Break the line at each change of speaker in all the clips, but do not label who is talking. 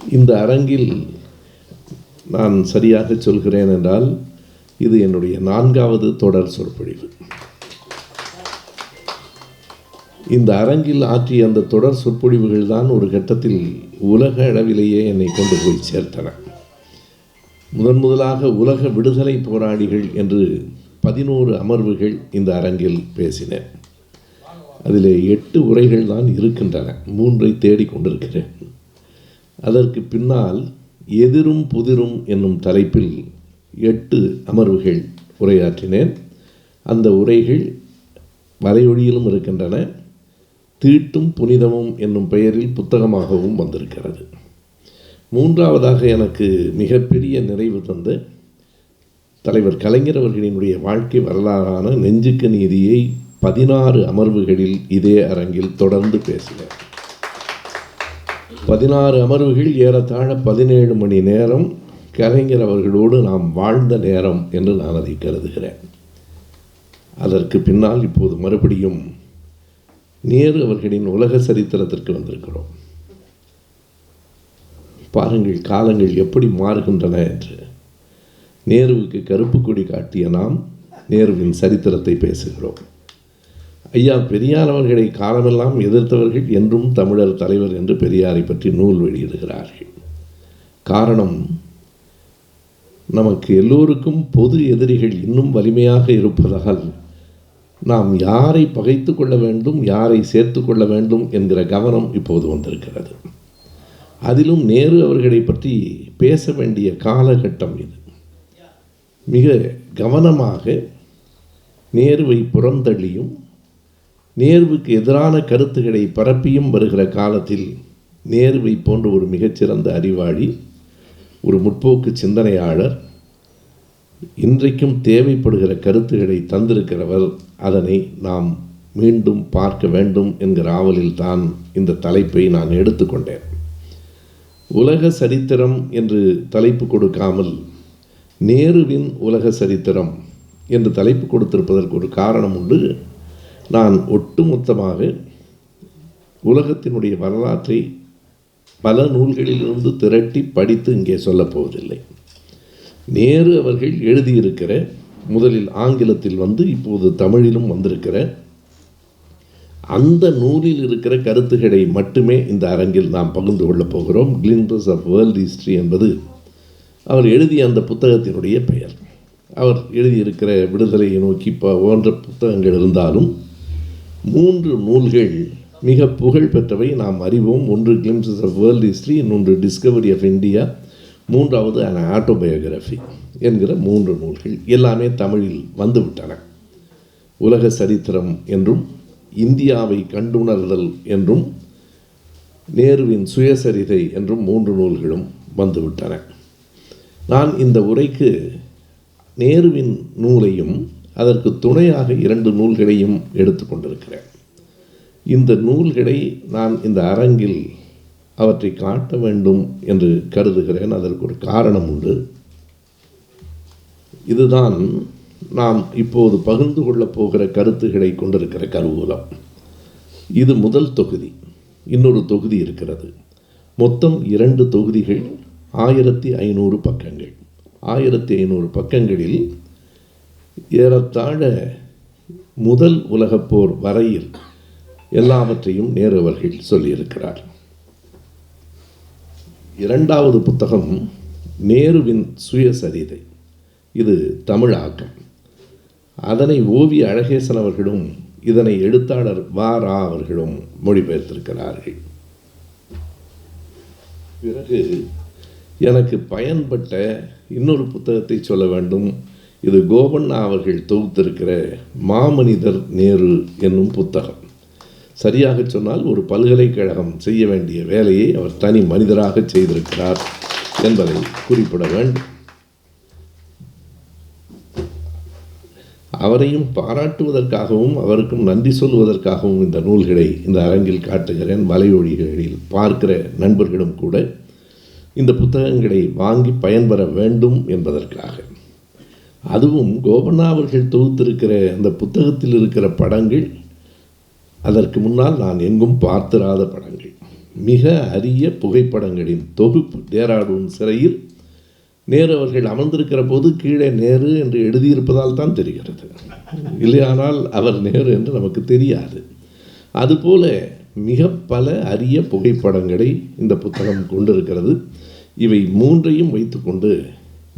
இந்த அரங்கில் நான் சரியாக சொல்கிறேன் என்றால் இது என்னுடைய 4வது தொடர் சொற்பொழிவு. இந்த அரங்கில் ஆற்றிய அந்த தொடர் சொற்பொழிவுகள் தான் ஒரு கட்டத்தில் உலக அளவிலேயே என்னை கொண்டு போய் சேர்த்தன. முதலாக உலக விடுதலை போராளிகள் என்று 11 அமர்வுகள் இந்த அரங்கில் பேசினேன். அதில் 8 உரைகள் தான் இருக்கின்றன, 3ஐ தேடிக்கொண்டிருக்கிறேன். அதற்கு பின்னால் எதிரும் புதிரும் என்னும் தலைப்பில் 8 அமர்வுகள் உரையாற்றினேன். அந்த உரைகள் வலையொலியிலும் இருக்கின்றன. தீட்டும் புனிதமும் என்னும் பெயரில் புத்தகமாகவும் வந்திருக்கிறது. 3வதாக எனக்கு மிகப்பெரிய நிறைவு தந்த தலைவர் கலைஞர் அவர்களினுடைய வாழ்க்கை வரலாறான நெஞ்சுக்கு நீதியை 16 அமர்வுகளில் இதே அரங்கில் தொடர்ந்து பேசினேன். 16 அமர்வுகள் ஏறத்தாழ 17 மணி நேரம் கலைஞர் அவர்களோடு நாம் வாழ்ந்த நேரம் என்று நான் அதை கருதுகிறேன். அதற்கு பின்னால் இப்போது மறுபடியும் நேரு அவர்களின் உலக சரித்திரத்திற்கு வந்திருக்கிறோம். பாருங்கள் காலங்கள் எப்படி மாறுகின்றன என்று. நேருவுக்கு கருப்பு கொடி காட்டிய நாம் நேருவின் சரித்திரத்தை பேசுகிறோம். ஐயா பெரியார் அவர்களை காலமெல்லாம் எதிர்த்தவர்கள் என்றும் தமிழர் தலைவர் என்று பெரியாரை பற்றி நூல் வெளியிடுகிறார்கள். காரணம், நமக்கு எல்லோருக்கும் பொது எதிரிகள் இன்னும் வலிமையாக இருப்பதால் நாம் யாரை பகைத்து கொள்ள வேண்டும், யாரை சேர்த்து கொள்ள வேண்டும் என்கிற கவனம் இப்போது வந்திருக்கிறது. அதிலும் நேரு அவர்களை பற்றி பேச வேண்டிய காலகட்டம் இது. மிக கவனமாக நேருவை புறந்தள்ளியும் நேருவுக்கு எதிரான கருத்துக்களை பரப்பியும் வருகிற காலத்தில் நேருவை போன்ற ஒரு மிகச்சிறந்த அறிவாளி, ஒரு முற்போக்கு சிந்தனையாளர், இன்றைக்கும் தேவைப்படுகிற கருத்துக்களை தந்திருக்கிறவர், அதனை நாம் மீண்டும் பார்க்க வேண்டும் என்கிற ஆவலில் தான் இந்த தலைப்பை நான் எடுத்துக்கொண்டேன். உலக சரித்திரம் என்று தலைப்பு கொடுக்காமல் நேருவின் உலக சரித்திரம் என்று தலைப்பு கொடுத்திருப்பதற்கு ஒரு காரணம் உண்டு. நான் ஒட்டுமொத்தமாக உலகத்தினுடைய வரலாற்றை பல நூல்களிலிருந்து திரட்டி படித்து இங்கே சொல்லப்போவதில்லை. நேரு அவர்கள் எழுதியிருக்கிற, முதலில் ஆங்கிலத்தில் வந்து இப்போது தமிழிலும் வந்திருக்கிற அந்த நூலில் இருக்கிற கருத்துக்களை மட்டுமே இந்த அரங்கில் நாம் பகிர்ந்து கொள்ளப் போகிறோம். கிளிம்பஸ் ஆஃப் வேர்ல்ட் ஹிஸ்ட்ரி என்பது அவர் எழுதிய அந்த புத்தகத்தினுடைய பெயர். அவர் எழுதியிருக்கிற விடுதலையை நோக்கி போன்ற புத்தகங்கள் இருந்தாலும் 3 நூல்கள் மிக புகழ் பெற்றவை, நாம் அறிவோம். ஒன்று கிளிம்சஸ் ஆஃப் வேர்ல்ட் ஹிஸ்ட்ரி, இன்னொன்று டிஸ்கவரி ஆஃப் இந்தியா, 3வது அன் ஆட்டோபயோகிராஃபி என்கிற 3 நூல்கள் எல்லாமே தமிழில் வந்துவிட்டன. உலக சரித்திரம் என்றும் இந்தியாவை கண்டுணர்தல் என்றும் நேருவின் சுயசரிதை என்றும் 3 நூல்களும் வந்துவிட்டன. நான் இந்த உரைக்கு நேருவின் நூலையும் அதற்கு துணையாக 2 நூல்களையும் எடுத்துக்கொண்டிருக்கிறேன். இந்த நூல்களை நான் இந்த அரங்கில் அவற்றை காட்ட வேண்டும் என்று கருதுகிறேன். அதற்கு ஒரு காரணம் உண்டு. இதுதான் நாம் இப்போது பகிர்ந்து கொள்ளப் போகிற கருத்துக்களை கொண்டிருக்கிற கருவூலம். இது முதல் தொகுதி. இன்னொரு தொகுதி இருக்கிறது. மொத்தம் 2 தொகுதிகள், 1500 பக்கங்கள். 1500 பக்கங்களில் ஏறத்தாழ முதல் உலகப்போர் வரையில் எல்லாவற்றையும் நேரு அவர்கள் சொல்லியிருக்கிறார். 2வது புத்தகம் நேருவின் சுயசரிதை. இது தமிழாக்கம். அதனை ஓவிய அழகேசன் அவர்களும் இதனை எழுத்தாளர் வாரா அவர்களும் மொழிபெயர்த்திருக்கிறார்கள். பிறகு எனக்கு பயன்பட்ட இன்னொரு புத்தகத்தை சொல்ல வேண்டும். இது கோபண்ணா அவர்கள் தொகுத்திருக்கிற மாமனிதர் நேரு என்னும் புத்தகம். சரியாக சொன்னால் ஒரு பல்கலைக்கழகம் செய்ய வேண்டிய வேலையை அவர் தனி மனிதராக செய்திருக்கிறார் என்பதை குறிப்பிட வேண்டும். அவரையும் பாராட்டுவதற்காகவும் அவருக்கும் நன்றி சொல்வதற்காகவும் இந்த நூல்களை இந்த அரங்கில் காட்டுகிறேன். வலையொலிகளில் பார்க்கிற நண்பர்களும் கூட இந்த புத்தகங்களை வாங்கி பயன்பெற வேண்டும் என்பதற்காக. அதுவும் கோபண்ணா அவர்கள் தொகுத்திருக்கிற அந்த புத்தகத்தில் இருக்கிற படங்கள் அதற்கு முன்னால் நான் எங்கும் பார்த்திராத படங்கள். மிக அரிய புகைப்படங்களின் தொகுப்பு. டேராடூன் சிறையில் நேரு அவர்கள் அமர்ந்திருக்கிற போது கீழே நேரு என்று எழுதியிருப்பதால் தான் தெரிகிறது, இல்லையானால் அவர் நேரு என்று நமக்கு தெரியாது. அதுபோல மிக பல அரிய புகைப்படங்களை இந்த புத்தகம் கொண்டிருக்கிறது. இவை மூன்றையும் வைத்துக்கொண்டு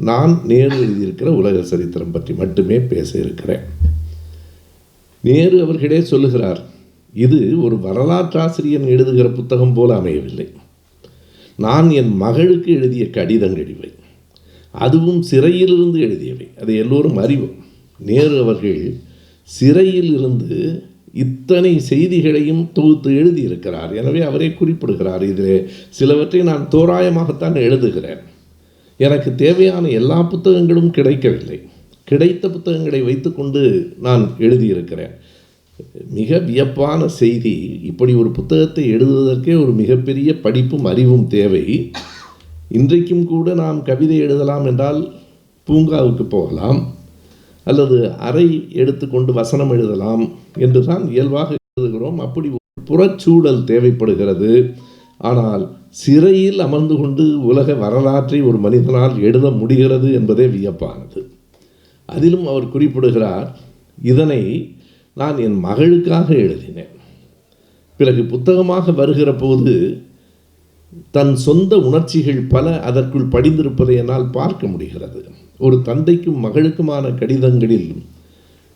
நான் நேரு எழுதியிருக்கிற உலக சரித்திரம் பற்றி மட்டுமே பேச இருக்கிறேன். நேரு அவர்களே சொல்லுகிறார், இது ஒரு வரலாற்றாசிரியன் எழுதுகிற புத்தகம் போல அமையவில்லை. நான் என் மகளுக்கு எழுதிய கடிதங்கள் இவை, அதுவும் சிறையிலிருந்து எழுதியவை. அதை எல்லோரும் அறிவோம். நேரு அவர்கள் சிறையில் இருந்து இத்தனை செய்திகளையும் தொகுத்து எழுதியிருக்கிறார். எனவே அவரே குறிப்பிடுகிறார், இதில் சிலவற்றை நான் தோராயமாகத்தான் எழுதுகிறேன், எனக்கு தேவையான எல்லா புத்தகங்களும் கிடைக்கவில்லை, கிடைத்த புத்தகங்களை வைத்துக்கொண்டு நான் எழுதியிருக்கிறேன். மிக வியப்பான செய்தி, இப்படி ஒரு புத்தகத்தை எழுதுவதற்கே ஒரு மிகப்பெரிய படிப்பும் அறிவும் தேவை. இன்றைக்கும் கூட நாம் கவிதை எழுதலாம் என்றால் பூங்காவுக்கு போகலாம், அல்லது அறை எடுத்துக்கொண்டு வசனம் எழுதலாம் என்று தான் இயல்பாக எழுதுகிறோம். அப்படி ஒரு புறச்சூழல் தேவைப்படுகிறது. ஆனால் சிறையில் அமர்ந்து கொண்டு உலக வரலாற்றை ஒரு மனிதனால் எழுத முடிகிறது என்பதே வியப்பானது. அதிலும் அவர் குறிப்பிடுகிறார், இதனை நான் என் மகளுக்காக எழுதினேன். பிறகு புத்தகமாக வருகிற போது தன் சொந்த உணர்ச்சிகள் பல அதற்குள் படிந்திருப்பதை என்னால் பார்க்க முடிகிறது. ஒரு தந்தைக்கும் மகளுக்குமான கடிதங்களில்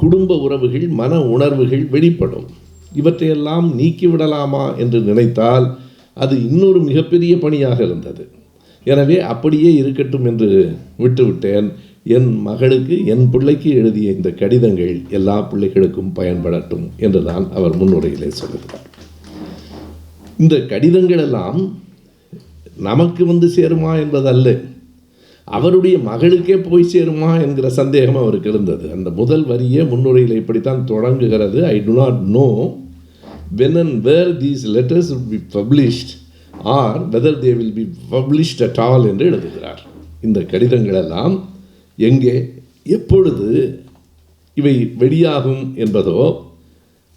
குடும்ப உறவுகள், மன உணர்வுகள் வெளிப்படும். இவற்றையெல்லாம் நீக்கிவிடலாமா என்று நினைத்தால் அது இன்னொரு மிகப்பெரிய பணியாக இருந்தது. எனவே அப்படியே இருக்கட்டும் என்று விட்டுவிட்டேன். என் மகளுக்கு, என் பிள்ளைக்கு எழுதிய இந்த கடிதங்கள் எல்லா பிள்ளைகளுக்கும் பயன்படட்டும் என்றுதான் அவர் முன்னுரையிலே சொல்லுகிறார். இந்த கடிதங்கள் எல்லாம் நமக்கு வந்து சேருமா என்பதல்ல, அவருடைய மகளுக்கே போய் சேருமா என்கிற சந்தேகம் அவருக்கு இருந்தது. அந்த முதல் வரியே முன்னுரையில் இப்படித்தான் தொடங்குகிறது. I do not know when and where these letters will be published or whether they will be published at all என்று எழுதுகிறார். இந்த கடிதங்கள் எல்லாம் எங்கே, எப்பொழுது இவை வெளியாகும் என்பதோ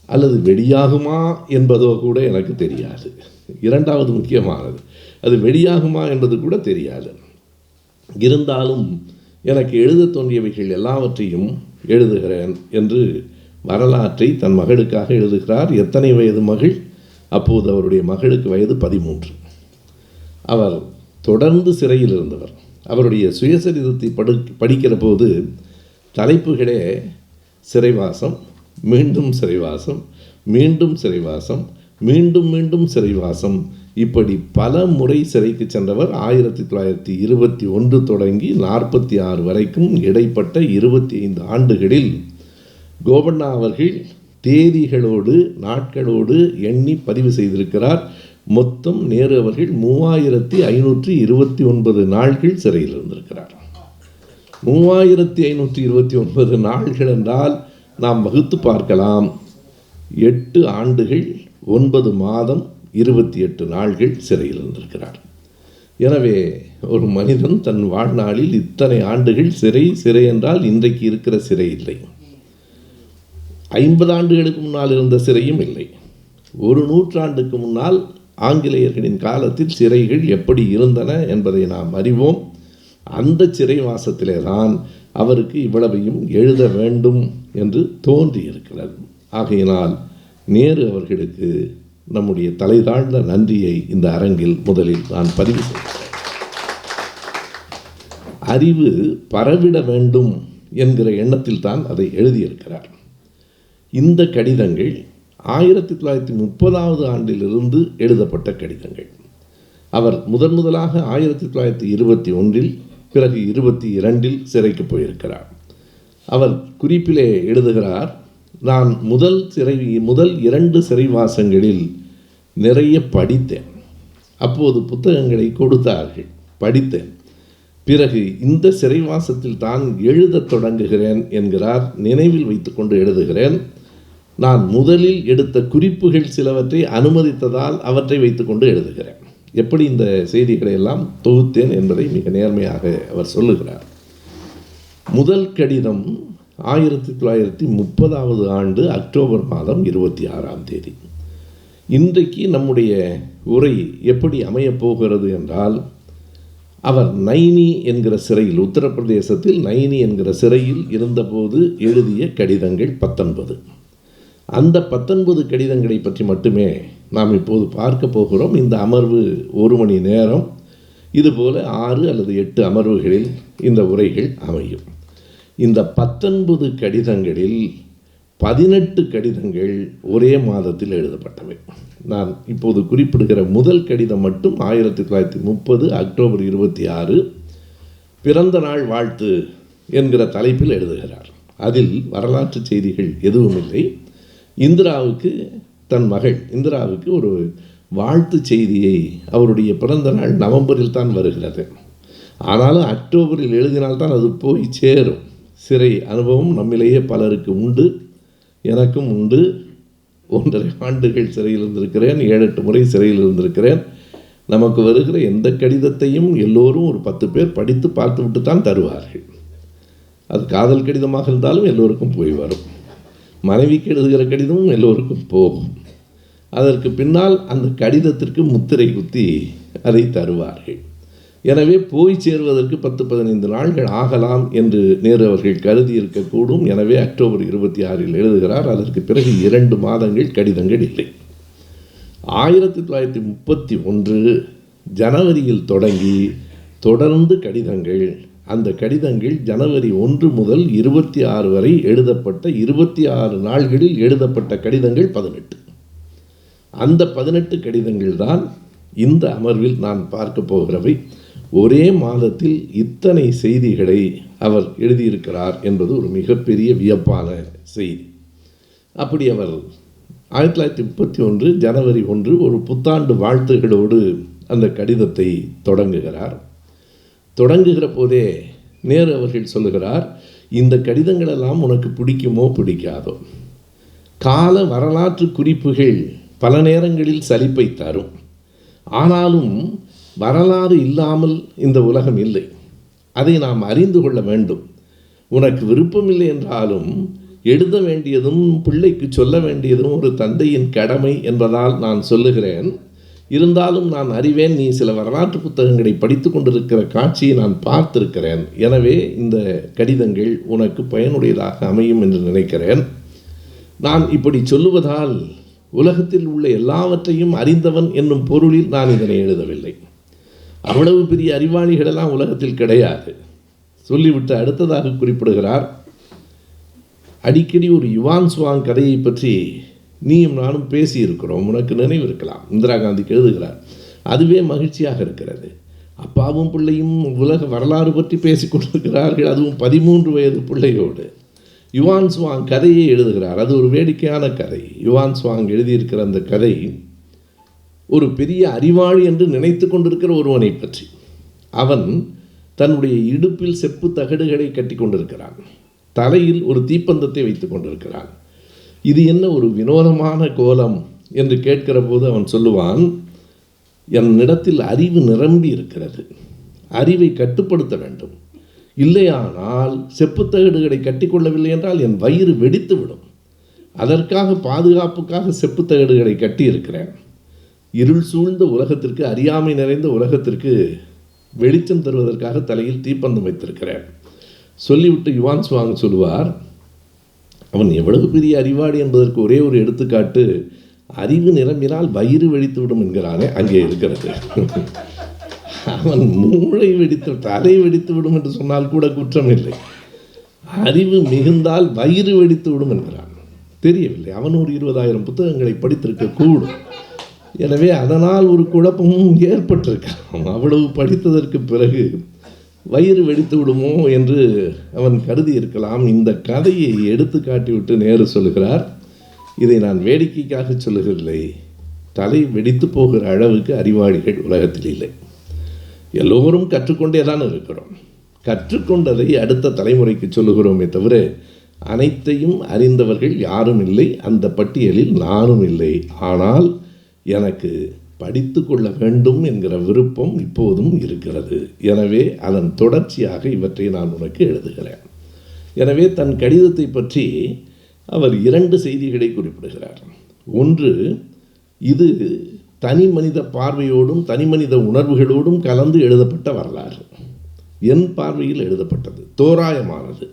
அல்லது வெளியாகுமா என்பதோ கூட எனக்கு தெரியாது. இரண்டாவது முக்கியமானது, அது வெளியாகுமா என்பது கூட தெரியாது. இருந்தாலும் எனக்கு எழுத தோன்றியவைகள் எல்லாவற்றையும் எழுதுகிறேன் என்று வரலாற்றை தன் மகளுக்காக எழுதுகிறார். எத்தனை வயது மகள்? அப்போது அவருடைய மகளுக்கு வயது 13. அவர் தொடர்ந்து சிறையில் இருந்தவர். அவருடைய சுயசரிதத்தை படிக்கிற போது தலைப்புகளே சிறைவாசம், மீண்டும் சிறைவாசம், மீண்டும் சிறைவாசம், மீண்டும் மீண்டும் சிறைவாசம், இப்படி பல முறை சிறைக்கு சென்றவர். 1921 தொடங்கி 46 வரைக்கும் இடைப்பட்ட 25 ஆண்டுகளில் கோபண்ணா அவர்கள் தேதிகளோடு நாட்களோடு எண்ணி பதிவு செய்திருக்கிறார். மொத்தம் நேரு அவர்கள் 3529 நாள்கள் சிறையில் இருந்திருக்கிறார். 3529 நாள்கள் என்றால் நாம் வகுத்து பார்க்கலாம். 8 ஆண்டுகள் 9 மாதம் 28 நாள்கள் சிறையில் இருந்திருக்கிறார். எனவே ஒரு மனிதன் தன் வாழ்நாளில் இத்தனை ஆண்டுகள் சிறை என்றால் இன்றைக்கு இருக்கிற சிறை இல்லை, 50 ஆண்டுகளுக்கு முன்னால் இருந்த சிறையும் இல்லை. ஒரு நூற்றாண்டுக்கு முன்னால் ஆங்கிலேயர்களின் காலத்தில் சிறைகள் எப்படி இருந்தன என்பதை நாம் அறிவோம். அந்த சிறைவாசத்திலே தான் அவருக்கு இவ்வளவையும் எழுத வேண்டும் என்று தோன்றியிருக்கிறது. ஆகையினால் நேரு அவர்களுக்கு நம்முடைய தலைதாழ்ந்த நன்றியை இந்த அரங்கில் முதலில் நான் பதிவு செய்கிறேன். அறிவு பரவிட வேண்டும் என்கிற எண்ணத்தில் தான் அதை எழுதியிருக்கிறார். இந்த கடிதங்கள் 1930ஆவது ஆண்டிலிருந்து எழுதப்பட்ட கடிதங்கள். அவர் முதலாக 1921இல், பிறகு 22இல் சிறைக்கு போயிருக்கிறார். அவர் குறிப்பிலே எழுதுகிறார், நான் முதல் 2 சிறைவாசங்களில் நிறைய படித்தேன். அப்போது புத்தகங்களை கொடுத்தார்கள், படித்தேன். பிறகு இந்த சிறைவாசத்தில் தான் எழுதத் தொடங்குகிறேன் என்கிறார். நினைவில் வைத்துக்கொண்டு எழுதுகிறேன். நான் முதலில் எடுத்த குறிப்புகள் சிலவற்றை அனுமதித்ததால் அவற்றை வைத்துக்கொண்டு எழுதுகிறேன். எப்படி இந்த செய்திகளை எல்லாம் தொகுத்தேன் என்பதை மிக நேர்மையாக அவர் சொல்லுகிறார். முதல் கடிதம் 1930ஆவது ஆண்டு அக்டோபர் மாதம் 26ஆம் தேதி. இன்றைக்கு நம்முடைய உரை எப்படி அமையப்போகிறது என்றால், அவர் நைனி என்கிற சிறையில், உத்தரப்பிரதேசத்தில் நைனி என்கிற சிறையில் இருந்தபோது எழுதிய கடிதங்கள் 19. அந்த 19 கடிதங்களை பற்றி மட்டுமே நாம் இப்போது பார்க்க போகிறோம். இந்த அமர்வு 1 மணி நேரம். இதுபோல 6 அல்லது 8 அமர்வுகளில் இந்த உரைகள் அமையும். இந்த 19 கடிதங்களில் 18 கடிதங்கள் ஒரே மாதத்தில் எழுதப்பட்டவை. நான் இப்போது குறிப்பிடுகிற முதல் கடிதம் மட்டும் 1930 அக்டோபர் 26 பிறந்த நாள் வாழ்த்து என்கிற தலைப்பில் எழுதுகிறார். அதில் வரலாற்று செய்திகள் எதுவும் இல்லை. இந்திராவுக்கு, தன் மகள் இந்திராவுக்கு ஒரு வாழ்த்து செய்தியை, அவருடைய பிறந்த நாள் நவம்பரில் தான் வருகிறது, ஆனாலும் அக்டோபரில் எழுதினால்தான் அது போய் சேரும். சிறை அனுபவம் நம்மிலேயே பலருக்கு உண்டு, எனக்கும் உண்டு. 1.5 ஆண்டுகள் சிறையில் இருந்திருக்கிறேன், 7-8 முறை சிறையில் இருந்திருக்கிறேன். நமக்கு வருகிற எந்த கடிதத்தையும் எல்லோரும் ஒரு 10 பேர் படித்து பார்த்து விட்டு தான் தருவார்கள். அது காதல் கடிதமாக இருந்தாலும் எல்லோருக்கும் போய் வரும். மனைவிக்கு எழுதுகிற கடிதமும் எல்லோருக்கும் போகும். அதற்கு பின்னால் அந்த கடிதத்திற்கு முத்திரை குத்தி அதை தருவார்கள். எனவே போய் சேர்வதற்கு 10-15 நாட்கள் ஆகலாம் என்று நேரு அவர்கள் கருதி இருக்கக்கூடும். எனவே அக்டோபர் 26 எழுதுகிறார். அதற்கு பிறகு 2 மாதங்கள் கடிதங்கள் இல்லை. 1931 ஜனவரியில் தொடங்கி தொடர்ந்து கடிதங்கள். அந்த கடிதங்கள் ஜனவரி 1 முதல் 26 வரை எழுதப்பட்ட 26 நாள்களில் எழுதப்பட்ட கடிதங்கள் 18. அந்த 18 கடிதங்கள் தான் இந்த அமர்வில் நான் பார்க்க போகிறவை. ஒரே மாதத்தில் இத்தனை செய்திகளை அவர் எழுதியிருக்கிறார் என்பது ஒரு மிகப்பெரிய வியப்பான செய்தி. அப்படி அவர் 1931 ஜனவரி 1 ஒரு புத்தாண்டு வாழ்த்துகளோடு அந்த கடிதத்தை தொடங்குகிறார். தொடங்குகிற போதே நேரு அவர்கள் சொல்லுகிறார், இந்த கடிதங்களெல்லாம் உனக்கு பிடிக்குமோ பிடிக்காதோ, கால வரலாற்று குறிப்புகள் பல நேரங்களில் சலிப்பை தரும், ஆனாலும் வரலாறு இல்லாமல் இந்த உலகம் இல்லை, அதை நாம் அறிந்து கொள்ள வேண்டும். உனக்கு விருப்பமில்லை என்றாலும் எழுத வேண்டியதும் பிள்ளைக்கு சொல்ல வேண்டியதும் ஒரு தந்தையின் கடமை என்பதால் நான் சொல்லுகிறேன். இருந்தாலும் நான் அறிவேன், நீ சில வரலாற்று புத்தகங்களை படித்து கொண்டிருக்கிற காட்சியை நான் பார்த்திருக்கிறேன். எனவே இந்த கடிதங்கள் உனக்கு பயனுடையதாக அமையும் என்று நினைக்கிறேன். நான் இப்படி சொல்லுவதால் உலகத்தில் உள்ள எல்லாவற்றையும் அறிந்தவன் என்னும் பொருளில் நான் இதனை எழுதவில்லை. அவ்வளவு பெரிய அறிவாளிகளெல்லாம் உலகத்தில் கிடையாது. சொல்லிவிட்டு அடுத்ததாக குறிப்பிடுகிறார், அடிக்கடி ஒரு யுவான் சுவாங் கதையை பற்றி நீயும் நானும் பேசியிருக்கிறோம், உனக்கு நினைவு இருக்கலாம். இந்திரா காந்திக்கு எழுதுகிறார். அதுவே மகிழ்ச்சியாக இருக்கிறது. அப்பாவும் பிள்ளையும் உலக வரலாறு பற்றி பேசிக்கொண்டிருக்கிறார்கள், அதுவும் 13 வயது பிள்ளையோடு. யுவான் சுவாங் கதையை எழுதுகிறார். அது ஒரு வேடிக்கையான கதை. யுவான் சுவாங் எழுதியிருக்கிற அந்த கதை ஒரு பெரிய அறிவாளி என்று நினைத்து கொண்டிருக்கிற ஒருவனை பற்றி. அவன் தன்னுடைய இடுப்பில் செப்பு தகடுகளை கட்டி கொண்டிருக்கிறான், தலையில் ஒரு தீப்பந்தத்தை வைத்து கொண்டிருக்கிறான். இது என்ன ஒரு வினோதமான கோலம் என்று கேட்கிற போது அவன் சொல்லுவான், என்னிடத்தில் அறிவு நிரம்பி இருக்கிறது, அறிவை கட்டுப்படுத்த வேண்டும், இல்லையானால் செப்புத்தகடுகளை கட்டிக்கொள்ளவில்லை என்றால் என் வயிறு வெடித்து விடும். அதற்காக பாதுகாப்புக்காக செப்புத்தகடுகளை கட்டியிருக்கிறேன். இருள் சூழ்ந்த உலகத்திற்கு, அறியாமை நிறைந்த உலகத்திற்கு வெளிச்சம் தருவதற்காக தலையில் தீப்பந்தம் வைத்திருக்கிறேன். சொல்லிவிட்டு யுவான் சுவாங் சொல்லுவார், அவன் எவ்வளவு பெரிய அறிவாளி என்பதற்கு ஒரே ஒரு எடுத்துக்காட்டு, அறிவு நிரம்பினால் வயிறு வெடித்து விடும் என்கிறானே, அங்கே இருக்கிறது. அவன் மூளை வெடித்து, தலை வெடித்து விடும் என்று சொன்னால் கூட குற்றம் இல்லை. அறிவு மிகுந்தால் வயிறு வெடித்து விடும் என்கிறான். தெரியவில்லை, அவன் ஒரு 20,000 புத்தகங்களை படித்திருக்க கூடும். எனவே அதனால் ஒரு குழப்பமும் ஏற்பட்டிருக்கான். அவ்வளவு படித்ததற்கு பிறகு வயிறு வெடித்து விடுமோ என்று அவன் கருதி இருக்கலாம். இந்த கதையை எடுத்து காட்டிவிட்டு நேரு சொல்லுகிறார், இதை நான் வேடிக்கைக்காக சொல்லுகிறதில்லை, தலை வெடித்து போகிற அளவுக்கு அறிவாளிகள் உலகத்தில் இல்லை. எல்லோரும் கற்றுக்கொண்டே தான் இருக்கிறோம். கற்றுக்கொண்டதை அடுத்த தலைமுறைக்கு சொல்லுகிறோமே தவிர அனைத்தையும் அறிந்தவர்கள் யாரும் இல்லை. அந்த பட்டியலில் நானும் இல்லை. ஆனால் எனக்கு படித்து கொள்ள வேண்டும் என்கிற விருப்பம் இப்போதும் இருக்கிறது. எனவே அதன் தொடர்ச்சியாக இவற்றை நான் உனக்கு எழுதுகிறேன். எனவே தன் கடிதத்தை பற்றி அவர் 2 செய்திகளை குறிப்பிடுகிறார். ஒன்று, இது தனி மனித பார்வையோடும் தனி மனித உணர்வுகளோடும் கலந்து எழுதப்பட்ட வரலாறு. என் பார்வையில் எழுதப்பட்டது, தோராயமானது.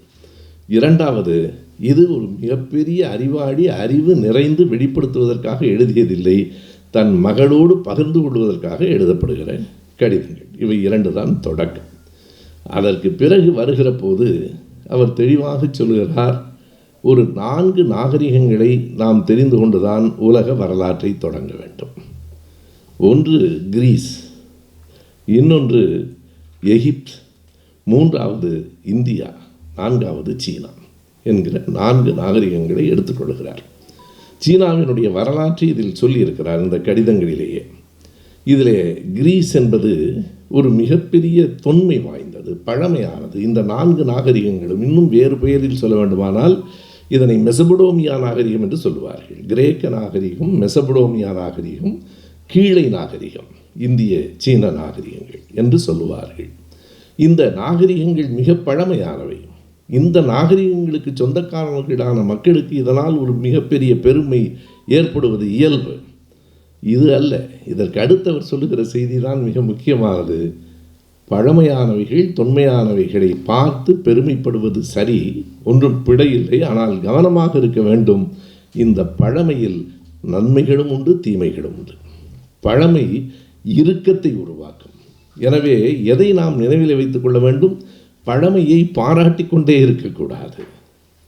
இரண்டாவது, இது ஒரு மிகப்பெரிய அறிவாளி அறிவு நிறைந்து வெளிப்படுத்துவதற்காக எழுதியதில்லை, தன் மகளோடு பகிர்ந்து கொள்வதற்காக எழுதப்படுகிற கடிதங்கள். இவை இரண்டு தான் தொடக்கம். அதற்கு பிறகு வருகிற போது அவர் தெளிவாக சொல்கிறார், ஒரு 4 நாகரிகங்களை நாம் தெரிந்து கொண்டுதான் உலக வரலாற்றை தொடங்க வேண்டும். ஒன்று கிரீஸ், இன்னொன்று எகிப்த், மூன்றாவது இந்தியா, நான்காவது சீனா என்கிற 4 நாகரிகங்களை எடுத்துக்கொள்கிறார். சீனாவினுடைய வரலாற்றை இதில் சொல்லியிருக்கிறார் இந்த கடிதங்களிலேயே. இதில் கிரீஸ் என்பது ஒரு மிகப்பெரிய தொன்மை வாய்ந்தது, பழமையானது. இந்த 4 நாகரிகங்களும் இன்னும் வேறு பெயரில் சொல்ல வேண்டுமானால் இதனை மெசபடோமியா நாகரிகம் என்று சொல்லுவார்கள். கிரேக்க நாகரிகம், மெசபடோமியா நாகரிகம், கீழை நாகரிகம், இந்திய சீன நாகரிகங்கள் என்று சொல்லுவார்கள். இந்த நாகரிகங்கள் மிக பழமையானவை. இந்த நாகரிகங்களுக்கு சொந்தக்காரர்களான மக்களுக்கு இதனால் ஒரு மிகப்பெரிய பெருமை ஏற்படுவது இயல்பு. இது அல்ல, இதற்கு அடுத்தவர் சொல்லுகிற செய்தி தான் மிக முக்கியமானது. பழமையானவைகள் தொன்மையானவைகளை பார்த்து பெருமைப்படுவது சரி, ஒன்றும் பிழையில்லை. ஆனால் கவனமாக இருக்க வேண்டும். இந்த பழமையில் நன்மைகளும் உண்டு, தீமைகளும் உண்டு. பழமை இறுக்கத்தை உருவாக்கும். எனவே எதை நாம் நினைவில் வைத்துக் கொள்ள வேண்டும்? பழமையை பாராட்டி கொண்டே இருக்கக்கூடாது.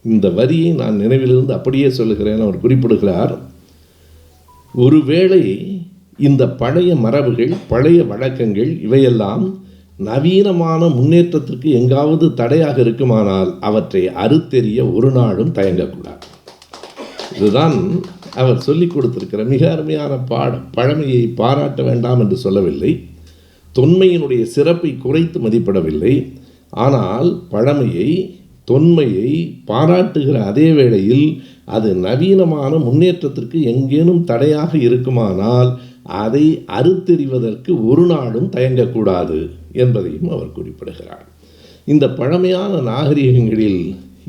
இந்த வரியை நான் நினைவிலிருந்து அப்படியே சொல்லுகிறேன். அவர் குறிப்பிடுகிறார், ஒருவேளை இந்த பழைய மரபுகள், பழைய வழக்கங்கள் இவையெல்லாம் நவீனமான முன்னேற்றத்திற்கு எங்காவது தடையாக இருக்குமானால் அவற்றை அறுத்தெறிய ஒரு நாளும் தயங்கக்கூடாது. இதுதான் அவர் சொல்லிக் கொடுத்திருக்கிற மிக அருமையான பாடம். பழமையை பாராட்ட வேண்டாம் என்று சொல்லவில்லை, தொன்மையினுடைய சிறப்பை குறைத்து மதிப்பிடவில்லை. ஆனால் பழமையை, தொன்மையை பாராட்டுகிற அதே வேளையில் அது நவீனமான முன்னேற்றத்திற்கு எங்கேனும் தடையாக இருக்குமானால் அதை அறுத்தெறிவதற்கு ஒரு நாளும் தயங்கக்கூடாது என்பதையும் அவர் குறிப்பிடுகிறார். இந்த பழமையான நாகரிகங்களில்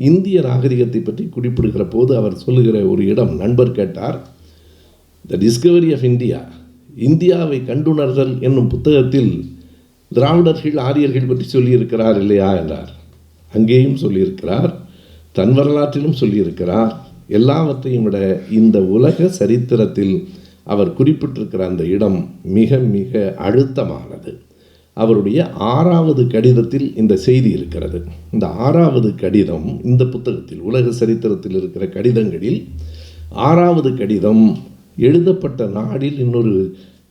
இந்திய நாகரிகத்தை பற்றி குறிப்பிடுகிற போது அவர் சொல்லுகிற ஒரு இடம், நண்பர் கேட்டார், த டிஸ்கவரி ஆஃப் இந்தியா, இந்தியாவை கண்டுணர்தல் என்னும் புத்தகத்தில் திராவிடர்கள் ஆரியர்கள் பற்றி சொல்லியிருக்கிறார் இல்லையா என்றார். அங்கேயும் சொல்லியிருக்கிறார், தன் வரலாற்றிலும் சொல்லியிருக்கிறார். எல்லாவற்றையும் விட இந்த உலக சரித்திரத்தில் அவர் குறிப்பிட்டிருக்கிற அந்த இடம் மிக மிக அழுத்தமானது. அவருடைய 6வது கடிதத்தில் இந்த செய்தி இருக்கிறது. இந்த 6வது கடிதம் இந்த புத்தகத்தில், உலக சரித்திரத்தில் இருக்கிற கடிதங்களில் 6வது கடிதம் எழுதப்பட்ட நாளில் இன்னொரு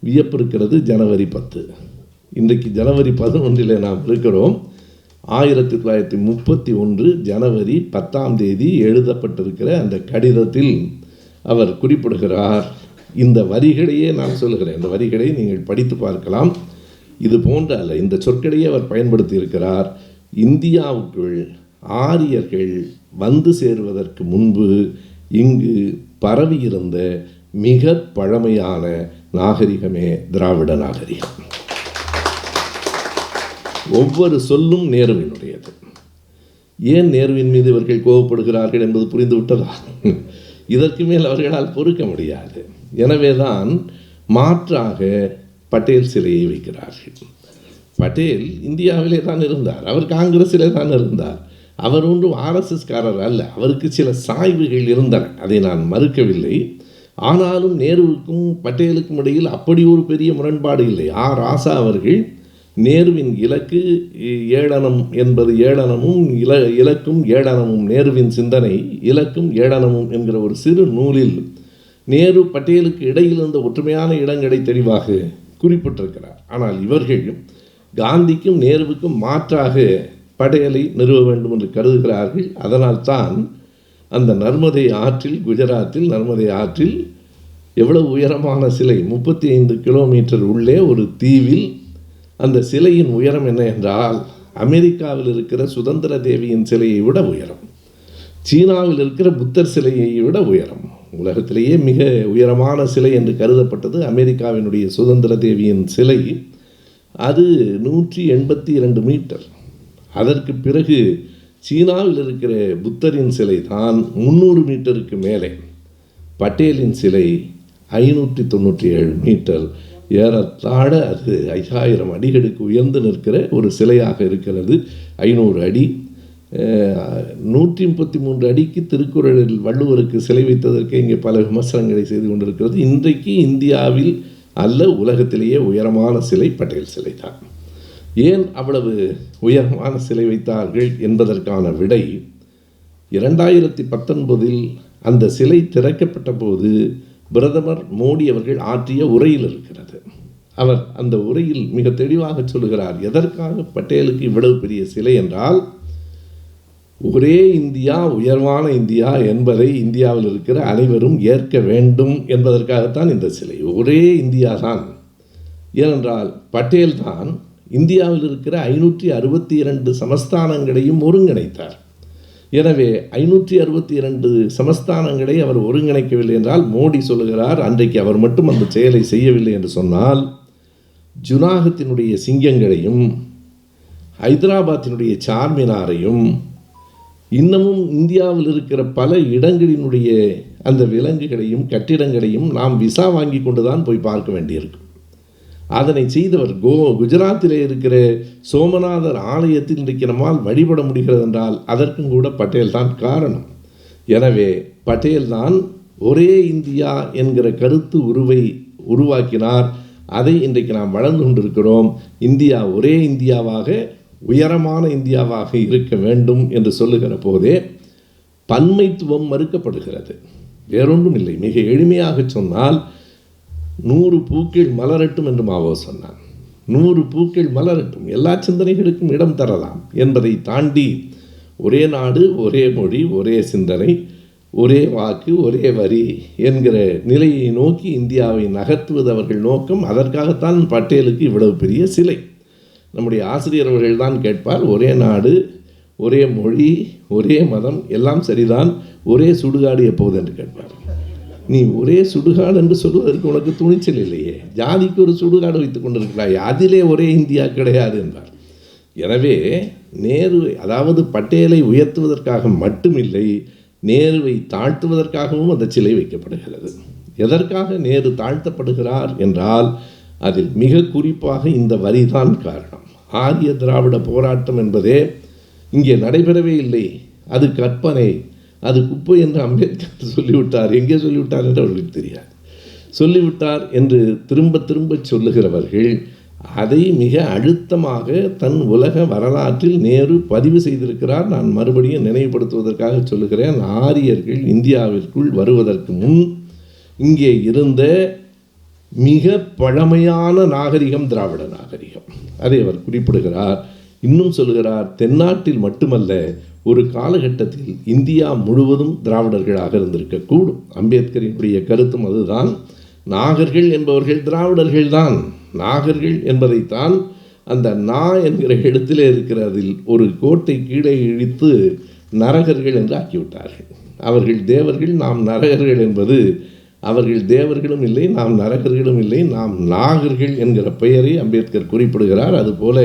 வியப்பு இருக்கிறது. ஜனவரி 10. இன்றைக்கு ஜனவரி 11 நாம் இருக்கிறோம். 1931 ஜனவரி 10 எழுதப்பட்டிருக்கிற அந்த கடிதத்தில் அவர் குறிப்பிடுகிறார். இந்த வரிகளையே நான் சொல்லுகிறேன், இந்த வரிகளை நீங்கள் படித்து பார்க்கலாம். இது போன்ற அல்ல, இந்த சொற்களையே அவர் பயன்படுத்தி இருக்கிறார். இந்தியாவுக்குள் ஆரியர்கள் வந்து சேருவதற்கு முன்பு இங்கு பரவியிருந்த மிக பழமையான நாகரிகமே திராவிட நாகரிகம். ஒவ்வொரு சொல்லும் நேருவினுடையது. ஏன் நேருவின் மீது இவர்கள் கோபப்படுகிறார்கள் என்பது புரிந்து விட்டதா? இதற்கு மேல் அவர்களால் பொறுக்க முடியாது. எனவேதான் மாற்றாக பட்டேல் சிலையை வைக்கிறார்கள். பட்டேல் இந்தியாவிலே தான் இருந்தார், அவர் காங்கிரஸிலே தான் இருந்தார். அவர் ஒன்றும் ஆர்எஸ்எஸ்காரர் அல்ல. அவருக்கு சில சாய்வுகள் இருந்தன, அதை நான் மறுக்கவில்லை. ஆனாலும் நேருவுக்கும் பட்டேலுக்கும் இடையில் அப்படி ஒரு பெரிய முரண்பாடு இல்லை. ராசா அவர்கள் நேருவின் இலக்கு ஏளனம் என்பது ஏளனமும் இலக்கும் ஏளனமும், நேருவின் சிந்தனை இலக்கும் ஏளனமும் என்கிற ஒரு சிறு நூலில் நேரு பட்டேலுக்கு இடையில் இருந்த ஒற்றுமையான இடங்களை தெளிவாக குறிப்பிட்டிருக்கிறார். ஆனால் இவர்கள் காந்திக்கும் நேருவுக்கும் மாற்றாக பட்டேலை நிறுவ வேண்டும் என்று கருதுகிறார்கள். அதனால்தான் அந்த நர்மதை ஆற்றில், குஜராத்தில் நர்மதை ஆற்றில் எவ்வளவு உயரமான சிலை, 35 கிலோமீட்டர் உள்ளே ஒரு தீவில். அந்த சிலையின் உயரம் என்ன என்றால், அமெரிக்காவில் இருக்கிற சுதந்திர தேவியின் சிலையை விட உயரம், சீனாவில் இருக்கிற புத்தர் சிலையை விட உயரம். உலகத்திலேயே மிக உயரமான சிலை என்று கருதப்பட்டது அமெரிக்காவினுடைய சுதந்திர தேவியின் சிலை. அது 182 மீட்டர். அதற்கு பிறகு சீனாவில் இருக்கிற புத்தரின் சிலை தான் 300 மீட்டருக்கு மேலே. பட்டேலின் சிலை 597 மீட்டர், ஏறத்தாழ அது 5000 அடிகளுக்கு உயர்ந்து நிற்கிற ஒரு சிலையாக இருக்கிறது. 500 அடி, 133 அடிக்கு திருக்குறளில் வள்ளுவருக்கு சிலை வைத்ததற்கு இங்கே பல விமர்சனங்களை செய்து கொண்டிருக்கிறது. இன்றைக்கு இந்தியாவில் அல்ல உலகத்திலேயே உயரமான சிலை பட்டேல் சிலை தான். ஏன் அவ்வளவு உயரமான சிலை வைத்தார்கள் என்பதற்கான விடை 2019 அந்த சிலை திறக்கப்பட்ட போது பிரதமர் மோடி அவர்கள் ஆற்றிய உரையில் இருக்கிறது. அவர் அந்த உரையில் மிக தெளிவாக சொல்கிறார், எதற்காக பட்டேலுக்கு இவ்வளவு பெரிய சிலை என்றால், ஒரே இந்தியா உயர்வான இந்தியா என்பதை இந்தியாவில் இருக்கிற அனைவரும் ஏற்க வேண்டும் என்பதற்காகத்தான் இந்த சிலை. ஒரே இந்தியா தான். ஏனென்றால் பட்டேல் தான் இந்தியாவில் இருக்கிற 562 சமஸ்தானங்களையும் ஒருங்கிணைத்தார். எனவே 562 சமஸ்தானங்களை அவர் ஒருங்கிணைக்கவில்லை என்றால், மோடி சொல்லுகிறார் அன்றைக்கு அவர் மட்டும் அந்த செயலை செய்யவில்லை என்று சொன்னால், ஜுனாகத்தினுடைய சிங்கங்களையும் ஹைதராபாத்தினுடைய சார்மினாரையும் இன்னமும் இந்தியாவில் இருக்கிற பல இடங்களினுடைய அந்த விலங்குகளையும் கட்டிடங்களையும் நாம் விசா வாங்கி கொண்டு தான் போய் பார்க்க வேண்டியிருக்கும். அதனை செய்தவர் குஜராத்திலே இருக்கிற சோமநாதர் ஆலயத்தில் இன்றைக்கு நம்மால் வழிபட முடிகிறது என்றால் அதற்கும் கூட பட்டேல் தான் காரணம். எனவே பட்டேல் தான் ஒரே இந்தியா என்கிற கருத்து உருவாக்கினார். அதை இன்றைக்கு நாம் வளர்ந்து கொண்டிருக்கிறோம். இந்தியா ஒரே இந்தியாவாக, உயரமான இந்தியாவாக இருக்க வேண்டும் என்று சொல்லுகிற போதே பன்மைத்துவம் மறுக்கப்படுகிறது. வேறொன்றும் இல்லை. மிக எளிமையாக சொன்னால், 100 பூக்கள் மலரட்டும் என்று மாவோ சொன்னான். 100 பூக்கள் மலரட்டும், எல்லா சிந்தனைகளுக்கும் இடம் தரலாம் என்பதை தாண்டி ஒரே நாடு, ஒரே மொழி, ஒரே சிந்தனை, ஒரே வாக்கு, ஒரே வரி என்கிற நிலையை நோக்கி இந்தியாவை நகர்த்துவது அவர்கள் நோக்கம். அதற்காகத்தான் பட்டேலுக்கு இவ்வளவு பெரிய சிலை. நம்முடைய ஆசிரியர் அவர்கள் தான் கேட்பார், ஒரே நாடு, ஒரே மொழி, ஒரே மதம், எல்லாம் சரிதான், ஒரே சுடுகாடு எப்போது என்று கேட்பார். நீ ஒரே சுடுகாடு என்று சொல்வதற்கு உனக்கு துணிச்சல் இல்லையே, ஜாதிக்கு ஒரு சுடுகாடு வைத்துக் கொண்டிருக்கிறாய், அதிலே ஒரே இந்தியா கிடையாது என்றார். எனவே நேரு, அதாவது பட்டேலை உயர்த்துவதற்காக மட்டுமில்லை, நேருவை தாழ்த்துவதற்காகவும் அந்த சிலை வைக்கப்படுகிறது. எதற்காக நேரு தாழ்த்தப்படுகிறார் என்றால், அதில் மிக குறிப்பாக இந்த வரிதான் காரணம். ஆரிய திராவிட போராட்டம் என்பதே இங்கே நடைபெறவே இல்லை, அது கற்பனை, அது குப்பை என்று அம்பேத்கர் சொல்லிவிட்டார். எங்கே சொல்லிவிட்டார் என்று அவர்களுக்கு தெரியாது. சொல்லிவிட்டார் என்று திரும்ப திரும்ப சொல்லுகிறவர்கள் அதை மிக அழுத்தமாக தன் உலக வரலாற்றில் நேரு பதிவு செய்திருக்கிறார். நான் மறுபடியும் நினைவுபடுத்துவதற்காக சொல்லுகிறேன், ஆரியர்கள் இந்தியாவிற்குள் வருவதற்கு முன் இங்கே இருந்த மிக பழமையான நாகரிகம் திராவிட நாகரிகம். அதை அவர் குறிப்பிடுகிறார். இன்னும் சொல்லுகிறார், தென்னாட்டில் மட்டுமல்ல, ஒரு காலகட்டத்தில் இந்தியா முழுவதும் திராவிடர்களாக இருந்திருக்கக்கூடும். அம்பேத்கரினுடைய கருத்தும் அதுதான். நாகர்கள் என்பவர்கள் திராவிடர்கள் தான். நாகர்கள் என்பதைத்தான் அந்த நா என்கிற இடத்திலே இருக்கிறதில் ஒரு கோட்டை கீழே இழித்து நரகர்கள் என்று ஆக்கிவிட்டார்கள். அவர்கள் தேவர்கள், நாம் நரகர்கள் என்பது, அவர்கள் தேவர்களும் இல்லை, நாம் நரகர்களும் இல்லை, நாம் நாகர்கள் என்கிற பெயரை அம்பேத்கர் குறிப்பிடுகிறார். அதுபோல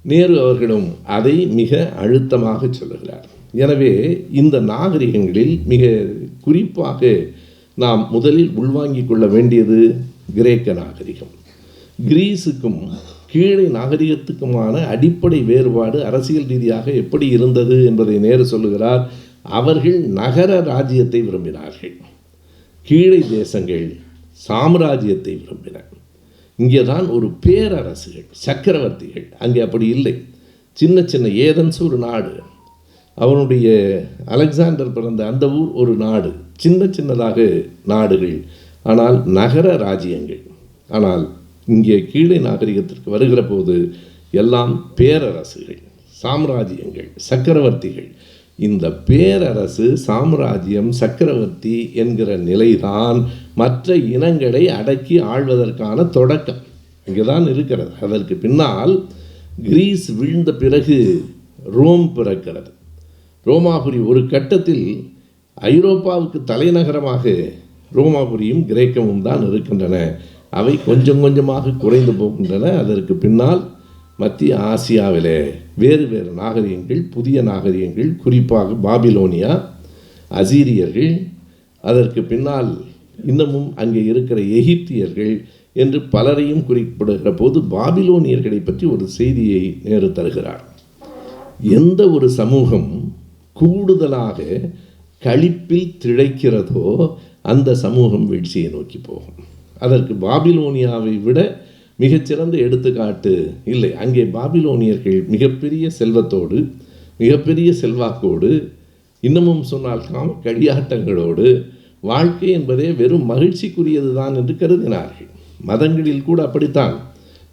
நேரு அவர்களும் அதை மிக அழுத்தமாக சொல்லுகிறார். எனவே இந்த நாகரிகங்களில் மிக குறிப்பாக நாம் முதலில் உள்வாங்கிக் கொள்ள வேண்டியது கிரேக்க நாகரிகம். கிரீஸுக்கும் கீழே நாகரிகத்துக்குமான அடிப்படை வேறுபாடு அரசியல் ரீதியாக எப்படி இருந்தது என்பதை நேரு சொல்லுகிறார். அவர்கள் நகர ராஜ்யத்தை விரும்பினார்கள், கீழே தேசங்கள் சாம்ராஜ்யத்தை விரும்பின. இங்கே தான் ஒரு பேரரசுகள், சக்கரவர்த்திகள். அங்கே அப்படி இல்லை. சின்ன சின்ன ஏதென்ஸ் ஒரு நாடு, அவனுடைய அலெக்சாண்டர் பிறந்த அந்த ஊர் ஒரு நாடு, சின்ன சின்னதாக நாடுகள், ஆனால் நகர ராஜ்யங்கள். ஆனால் இங்கே கீழே நாகரிகத்திற்கு வருகிற போது எல்லாம் பேரரசுகள், சாம்ராஜ்யங்கள், சக்கரவர்த்திகள். இந்த பேரரசு, சாம்ராஜ்யம், சக்கரவர்த்தி என்கிற நிலைதான் மற்ற இனங்களை அடக்கி ஆள்வதற்கான தொடக்கம் இங்கே தான் இருக்கிறது. அதற்கு பின்னால் கிரீஸ் வீழ்ந்த பிறகு ரோம் பிறக்கிறது. ரோமாபுரி ஒரு கட்டத்தில் ஐரோப்பாவுக்கு தலைநகரமாக ரோமாபுரியும் கிரேக்கமும் தான் இருக்கின்றன. அவை கொஞ்சம் கொஞ்சமாக குறைந்து போகின்றன. அதற்கு பின்னால் மத்திய ஆசியாவிலே வேறு வேறு நாகரிகங்கள், புதிய நாகரிகங்கள், குறிப்பாக பாபிலோனியா, அசீரியர்கள், அதற்கு பின்னால் இன்னமும் அங்கே இருக்கிற எகிப்தியர்கள் என்று பலரையும் குறிப்பிடுகிற போது பாபிலோனியர்களை பற்றி ஒரு செய்தியை நேரு தருகிறார். எந்த ஒரு சமூகம் கூடுதலாக களிப்பில் திளைக்கிறதோ அந்த சமூகம் வீழ்ச்சியை நோக்கி போகும். அதற்கு பாபிலோனியாவை விட மிகச்சிறந்த எடுத்துக்காட்டு இல்லை. அங்கே பாபிலோனியர்கள் மிகப்பெரிய செல்வத்தோடு, மிகப்பெரிய செல்வாக்கோடு, இன்னமும் சொன்னால் காம களியாட்டங்களோடு வாழ்க்கை என்பதே வெறும் மகிழ்ச்சிக்குரியது தான் என்று கருதினார்கள். மதங்களில் கூட அப்படித்தான்.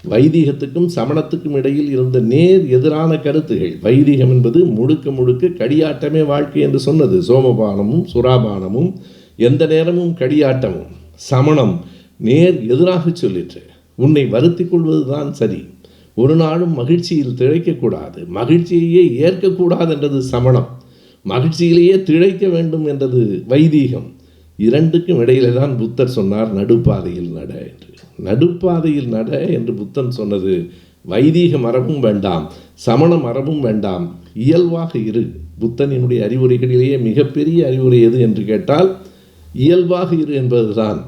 வைதிகத்துக்கும் சமணத்துக்கும் இடையில் இருந்த நேர் எதிரான கருத்துகள். வைதிகம் என்பது முழுக்க முழுக்க கடியாட்டமே வாழ்க்கை என்று சொன்னது. சோமபானமும் சுறாபானமும் எந்த நேரமும் கடியாட்டமும். சமணம் நேர் எதிராக சொல்லிற்று. உன்னை வருத்தி கொள்வது தான் சரி, ஒரு நாளும் மகிழ்ச்சியில் திளைக்கக்கூடாது, மகிழ்ச்சியையே ஏற்கக்கூடாது என்றது சமணம், மகிழ்ச்சியிலேயே திளைக்க வேண்டும் என்றது வைதீகம். இரண்டுக்கும் இடையிலே தான் புத்தர் சொன்னார் நடுப்பாதையில் நட என்று. நடுப்பாதையில் நட என்று புத்தன் சொன்னது வைதீக மரபும் வேண்டாம், சமண மரபும் வேண்டாம், இயல்பாக இரு. புத்தனினுடைய அறிவுரைகளிலேயே மிகப்பெரிய அறிவுரை எது என்று கேட்டால் இயல்பாக இரு என்பதுதான்.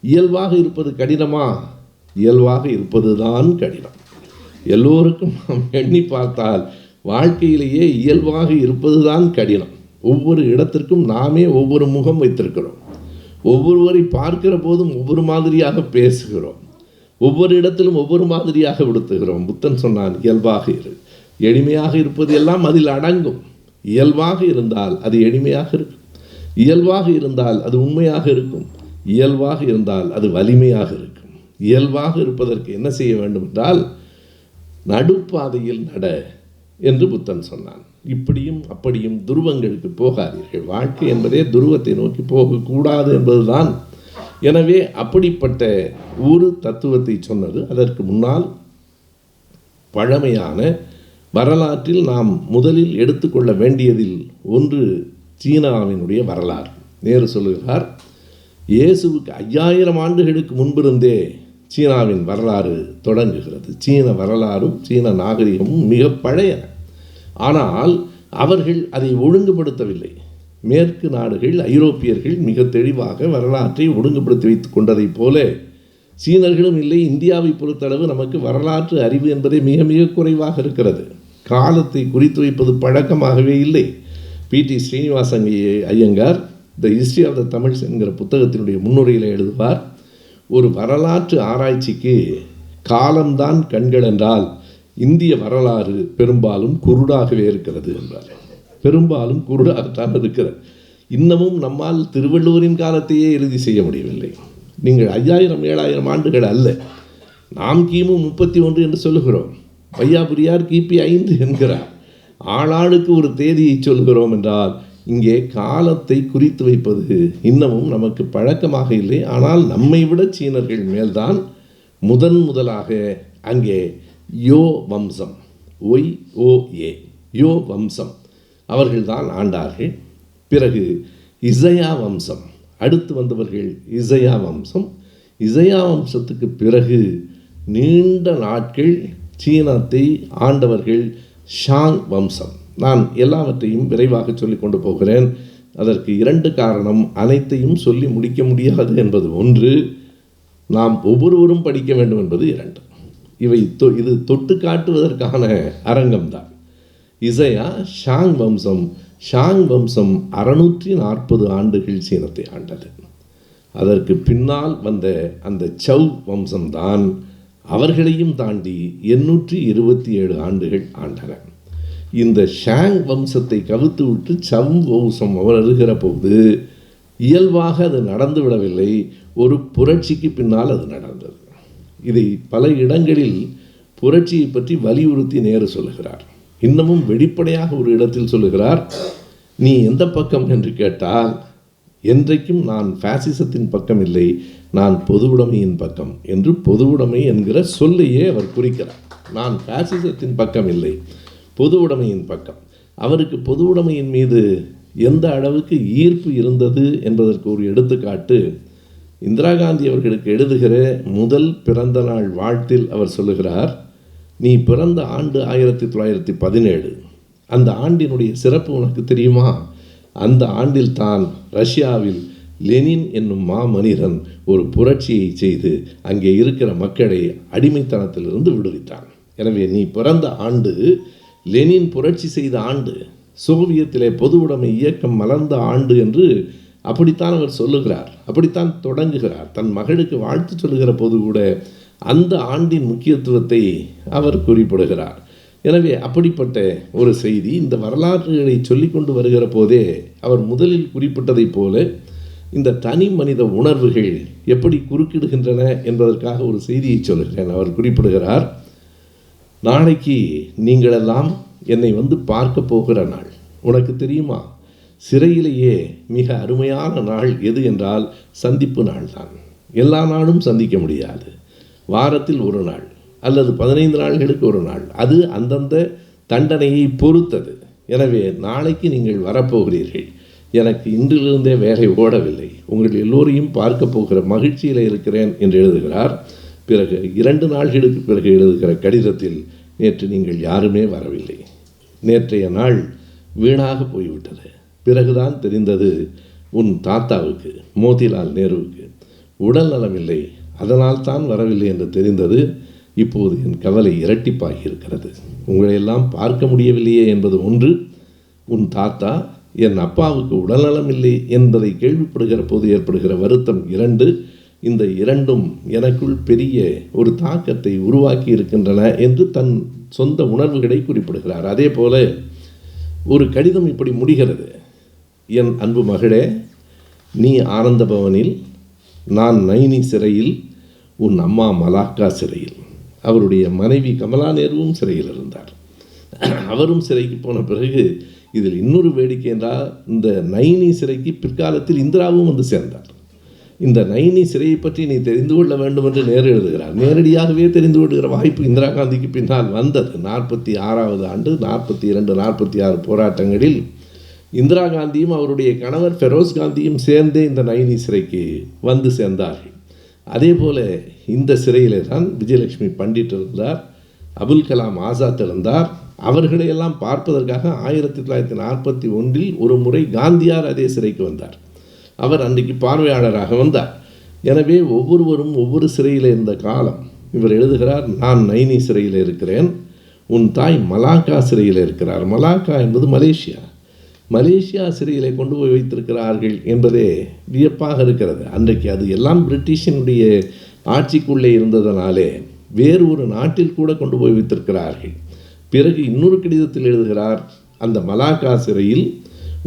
இயல்பாக இருப்பது கடினமா? இயல்பாக இருப்பது தான் கடினம். எல்லோருக்கும் நாம் எண்ணி பார்த்தால் வாழ்க்கையிலேயே இயல்பாக இருப்பது தான் கடினம். ஒவ்வொரு இடத்திற்கும் நாமே ஒவ்வொரு முகம் வைத்திருக்கிறோம். ஒவ்வொருவரை பார்க்கிற போதும் ஒவ்வொரு மாதிரியாக பேசுகிறோம். ஒவ்வொரு இடத்திலும் ஒவ்வொரு மாதிரியாக விடுத்துகிறோம். புத்தன் சொன்னான் இயல்பாக இரு. எளிமையாக இருப்பது எல்லாம் அதில் அடங்கும். இயல்பாக இருந்தால் அது எளிமையாக இருக்கும். இயல்பாக இருந்தால் அது உண்மையாக இருக்கும். இயல்பாக இருந்தால் அது வலிமையாக இருக்கும். இயல்பாக இருப்பதற்கு என்ன செய்ய வேண்டும் என்றால் நடுப்பாதையில் நட என்று புத்தன் சொன்னான். இப்படியும் அப்படியும் துருவங்களுக்கு போகாதீர்கள். வாழ்க்கை என்பதே துருவத்தை நோக்கி போகக்கூடாது என்பதுதான். எனவே அப்படிப்பட்ட ஒரு தத்துவத்தை சொன்னது. அதற்கு முன்னால் பழமையான வரலாற்றில் நாம் முதலில் எடுத்துக்கொள்ள வேண்டியதில் ஒன்று சீனாவினுடைய வரலாறு. நேரு சொல்லுகிறார், இயேசுவுக்கு 5000 ஆண்டுகளுக்கு முன்பிருந்தே சீனாவின் வரலாறு தொடங்குகிறது. சீன வரலாறும் சீன நாகரிகமும் மிக பழைய. ஆனால் அவர்கள் அதை ஒழுங்குபடுத்தவில்லை. மேற்கு நாடுகள், ஐரோப்பியர்கள் மிக தெளிவாக வரலாற்றை ஒழுங்குபடுத்தி வைத்துக் கொண்டதைப் போல சீனர்களும் இல்லை. இந்தியாவை பொறுத்தளவு நமக்கு வரலாற்று அறிவு என்பதே மிக மிக குறைவாக இருக்கிறது. காலத்தை குறித்து வைப்பது பழக்கமாகவே இல்லை. P.T. Srinivasan Iyengar the history of the Tamils என்கிற புத்தகத்தினுடைய முன்னுரையில் எழுதுவார், ஒரு வரலாற்று ஆராய்ச்சிக்கு காலம்தான் கண்கள் என்றால் இந்திய வரலாறு பெரும்பாலும் குருடாகவே இருக்கிறது என்றார். பெரும்பாலும் குருடாகத்தான் இருக்கிறது. இன்னமும் நம்மால் திருவள்ளுவரின் காலத்தையே இறுதி செய்ய முடியவில்லை. நீங்கள் 5000-7000 ஆண்டுகள் அல்ல, நாம் கிமு 31 என்று சொல்லுகிறோம். வையாபுரியார் கிபி 5 என்கிறார். ஆளாளுக்கு ஒரு தேதியை சொல்கிறோம் என்றால் இங்கே காலத்தை குறித்து வைப்பது இன்னமும் நமக்கு பழக்கமாக இல்லை. ஆனால் நம்மை விட சீனர்கள் மேல்தான் முதலாக அங்கே யோ வம்சம், YOA, யோ வம்சம் அவர்கள்தான் ஆண்டார்கள். பிறகு இசையா வம்சம், அடுத்து வந்தவர்கள் இசையா வம்சம். இசையா வம்சத்துக்கு பிறகு நீண்ட நாட்கள் சீனத்தை ஆண்டவர்கள் ஷாங் வம்சம். நான் எல்லாவற்றையும் விரைவாக சொல்லிக் கொண்டு போகிறேன். அதற்கு 2 காரணம். அனைத்தையும் சொல்லி முடிக்க முடியாது என்பது ஒன்று, நாம் ஒவ்வொருவரும் படிக்க வேண்டும் என்பது 2. இது தொட்டு காட்டுவதற்கான அரங்கம்தான். இசையா ஷாங் வம்சம். ஷாங் வம்சம் 640 ஆண்டுகள் சீனத்தை ஆண்டது. அதற்கு பின்னால் வந்த அந்த சவ் வம்சம்தான் அவர்களையும் தாண்டி 827 ஆண்டுகள் ஆண்டன. இந்த ஷாங் வம்சத்தை கவுத்து விட்டு சவ் வம்சம் வருகிற போது இயல்பாக அது நடந்து விடவில்லை, ஒரு புரட்சிக்கு பின்னால் அது நடந்தது. இதை பல இடங்களில் புரட்சியை பற்றி வலியுறுத்தி நேரு சொல்லுகிறார். இன்னமும் வெளிப்படையாக ஒரு இடத்தில் சொல்லுகிறார், நீ எந்த பக்கம் என்று கேட்டால் என்றைக்கும் நான் பாசிசத்தின் பக்கம் இல்லை, நான் பொதுவுடைமையின் பக்கம் என்று பொதுவுடைமை என்கிற சொல்லையே அவர் குறிக்கிறார். நான் பாசிசத்தின் பக்கம் இல்லை, பொதுவுடைமையின் பக்கம். அவருக்கு பொதுவுடைமையின் மீது எந்த அளவுக்கு ஈர்ப்பு இருந்தது என்பதற்கு ஒரு எடுத்துக்காட்டு இந்திரா காந்தி அவர்களுக்கு எழுதுகிற முதல் பிறந்த நாள் வாழ்த்தில் அவர் சொல்லுகிறார், நீ பிறந்த ஆண்டு 1917. அந்த ஆண்டினுடைய சிறப்பு உனக்கு தெரியுமா? அந்த ஆண்டில் தான் ரஷ்யாவில் லெனின் என்னும் மாமனிதன் ஒரு புரட்சியை செய்து அங்கே இருக்கிற மக்களை அடிமைத்தனத்திலிருந்து விடுவித்தான். எனவே நீ பிறந்த ஆண்டு லெனின் புரட்சி செய்த ஆண்டு, சோவியத்திலே பொதுவுடைமை இயக்கம் மலர்ந்த ஆண்டு என்று அப்படித்தான் அவர் சொல்லுகிறார், அப்படித்தான் தொடங்குகிறார். தன் மகளுக்கு வாழ்த்து சொல்லுகிற போது கூட அந்த ஆண்டின் முக்கியத்துவத்தை அவர் குறிப்பிடுகிறார். எனவே அப்படிப்பட்ட ஒரு செய்தி இந்த வரலாறுகளை சொல்லிக்கொண்டு வருகிற போதே அவர் முதலில் குறிப்பிட்டதைப் போல இந்த தனி மனித உணர்வுகள் எப்படி குறுக்கிடுகின்றன என்பதற்காக ஒரு செய்தியை சொல்கிறேன். அவர் குறிப்பிடுகிறார், நாளைக்கு நீங்களெல்லாம் என்னை வந்து பார்க்க போகிற நாள் உனக்கு தெரியுமா? சிறையிலேயே மிக அருமையான நாள் எது என்றால் சந்திப்பு நாள் தான். எல்லா நாளும் சந்திக்க முடியாது. வாரத்தில் ஒரு நாள் அல்லது 15 நாள்களுக்கு ஒரு நாள், அது அந்தந்த தண்டனையை பொறுத்தது. எனவே நாளைக்கு நீங்கள் வரப்போகிறீர்கள். எனக்கு இன்றிலிருந்தே வேலை ஓடவில்லை, உங்கள் எல்லோரையும் பார்க்க போகிற மகிழ்ச்சியில் இருக்கிறேன் என்று எழுதுகிறார். பிறகு 2 நாள்களுக்கு பிறகு எழுதுகிற கடிதத்தில், நேற்று நீங்கள் யாருமே வரவில்லை, நேற்றைய நாள் வீணாக போய்விட்டது. பிறகுதான் தெரிந்தது, உன் தாத்தாவுக்கு, மோதிலால் நேருவுக்கு உடல் நலமில்லை, அதனால் தான் வரவில்லை என்று தெரிந்தது. இப்போது என் கவலை இரட்டிப்பாகி இருக்கிறது. உங்களையெல்லாம் பார்க்க முடியவில்லையே என்பது ஒன்று, உன் தாத்தா என் அப்பாவுக்கு உடல்நலம் இல்லை என்பதை கேள்விப்படுகிற போது ஏற்படுகிற வருத்தம் 2. இந்த 2ம் எனக்குள் பெரிய ஒரு தாக்கத்தை உருவாக்கி இருக்கின்றன என்று தன் சொந்த உணர்வுகளை குறிப்பிடுகிறார். அதே போல ஒரு கடிதம் இப்படி முடிகிறது, என் அன்பு மகளே, நீ ஆனந்த பவனில், நான் நைனி சிறையில், உன் அம்மா மலாக்கா சிறையில். அவருடைய மனைவி கமலா நேருவும் சிறையில் இருந்தார். அவரும் சிறைக்கு போன பிறகு இதில் இன்னொரு வேடிக்கை என்றால், இந்த நைனி சிறைக்கு பிற்காலத்தில் இந்திராவும் வந்து சேர்ந்தார். இந்த நைனி சிறையை பற்றி நீ தெரிந்து கொள்ள வேண்டும் என்று நேரு எழுதுகிறார். நேரடியாகவே தெரிந்து கொள்கிற வாய்ப்பு இந்திரா காந்திக்கு பின்னால் வந்தது. 46வது ஆண்டு 42, 46 போராட்டங்களில் இந்திரா காந்தியும் அவருடைய கணவர் ஃபெரோஸ் காந்தியும் சேர்ந்தே இந்த நைனி சிறைக்கு வந்து சேர்ந்தார்கள். அதே போல் இந்த சிறையிலே தான் விஜயலட்சுமி பண்டிட் இருந்தார், அபுல் கலாம் ஆசாத் இருந்தார். அவர்களையெல்லாம் பார்ப்பதற்காக 1941 ஒரு முறை காந்தியார் அதே சிறைக்கு வந்தார். அவர் அன்றைக்கு பார்வையாளராக வந்தார். எனவே ஒவ்வொருவரும் ஒவ்வொரு சிறையில் இருந்த காலம். இவர் எழுதுகிறார், நான் நைனி சிறையில் இருக்கிறேன், உன் தாய் மலாக்கா சிறையில் இருக்கிறார். மலாக்கா என்பது மலேசியா. மலேசியா சிறையிலே கொண்டு போய் வைத்திருக்கிறார்கள் என்பதே வியப்பாக இருக்கிறது. அன்றைக்கு அது எல்லாம் பிரிட்டிஷினுடைய ஆட்சிக்குள்ளே இருந்ததனாலே வேறு ஒரு நாட்டில் கூட கொண்டு போய் வைத்திருக்கிறார்கள். பிறகு இன்னொரு கடிதத்தில் எழுதுகிறார், அந்த மலாக்கா சிறையில்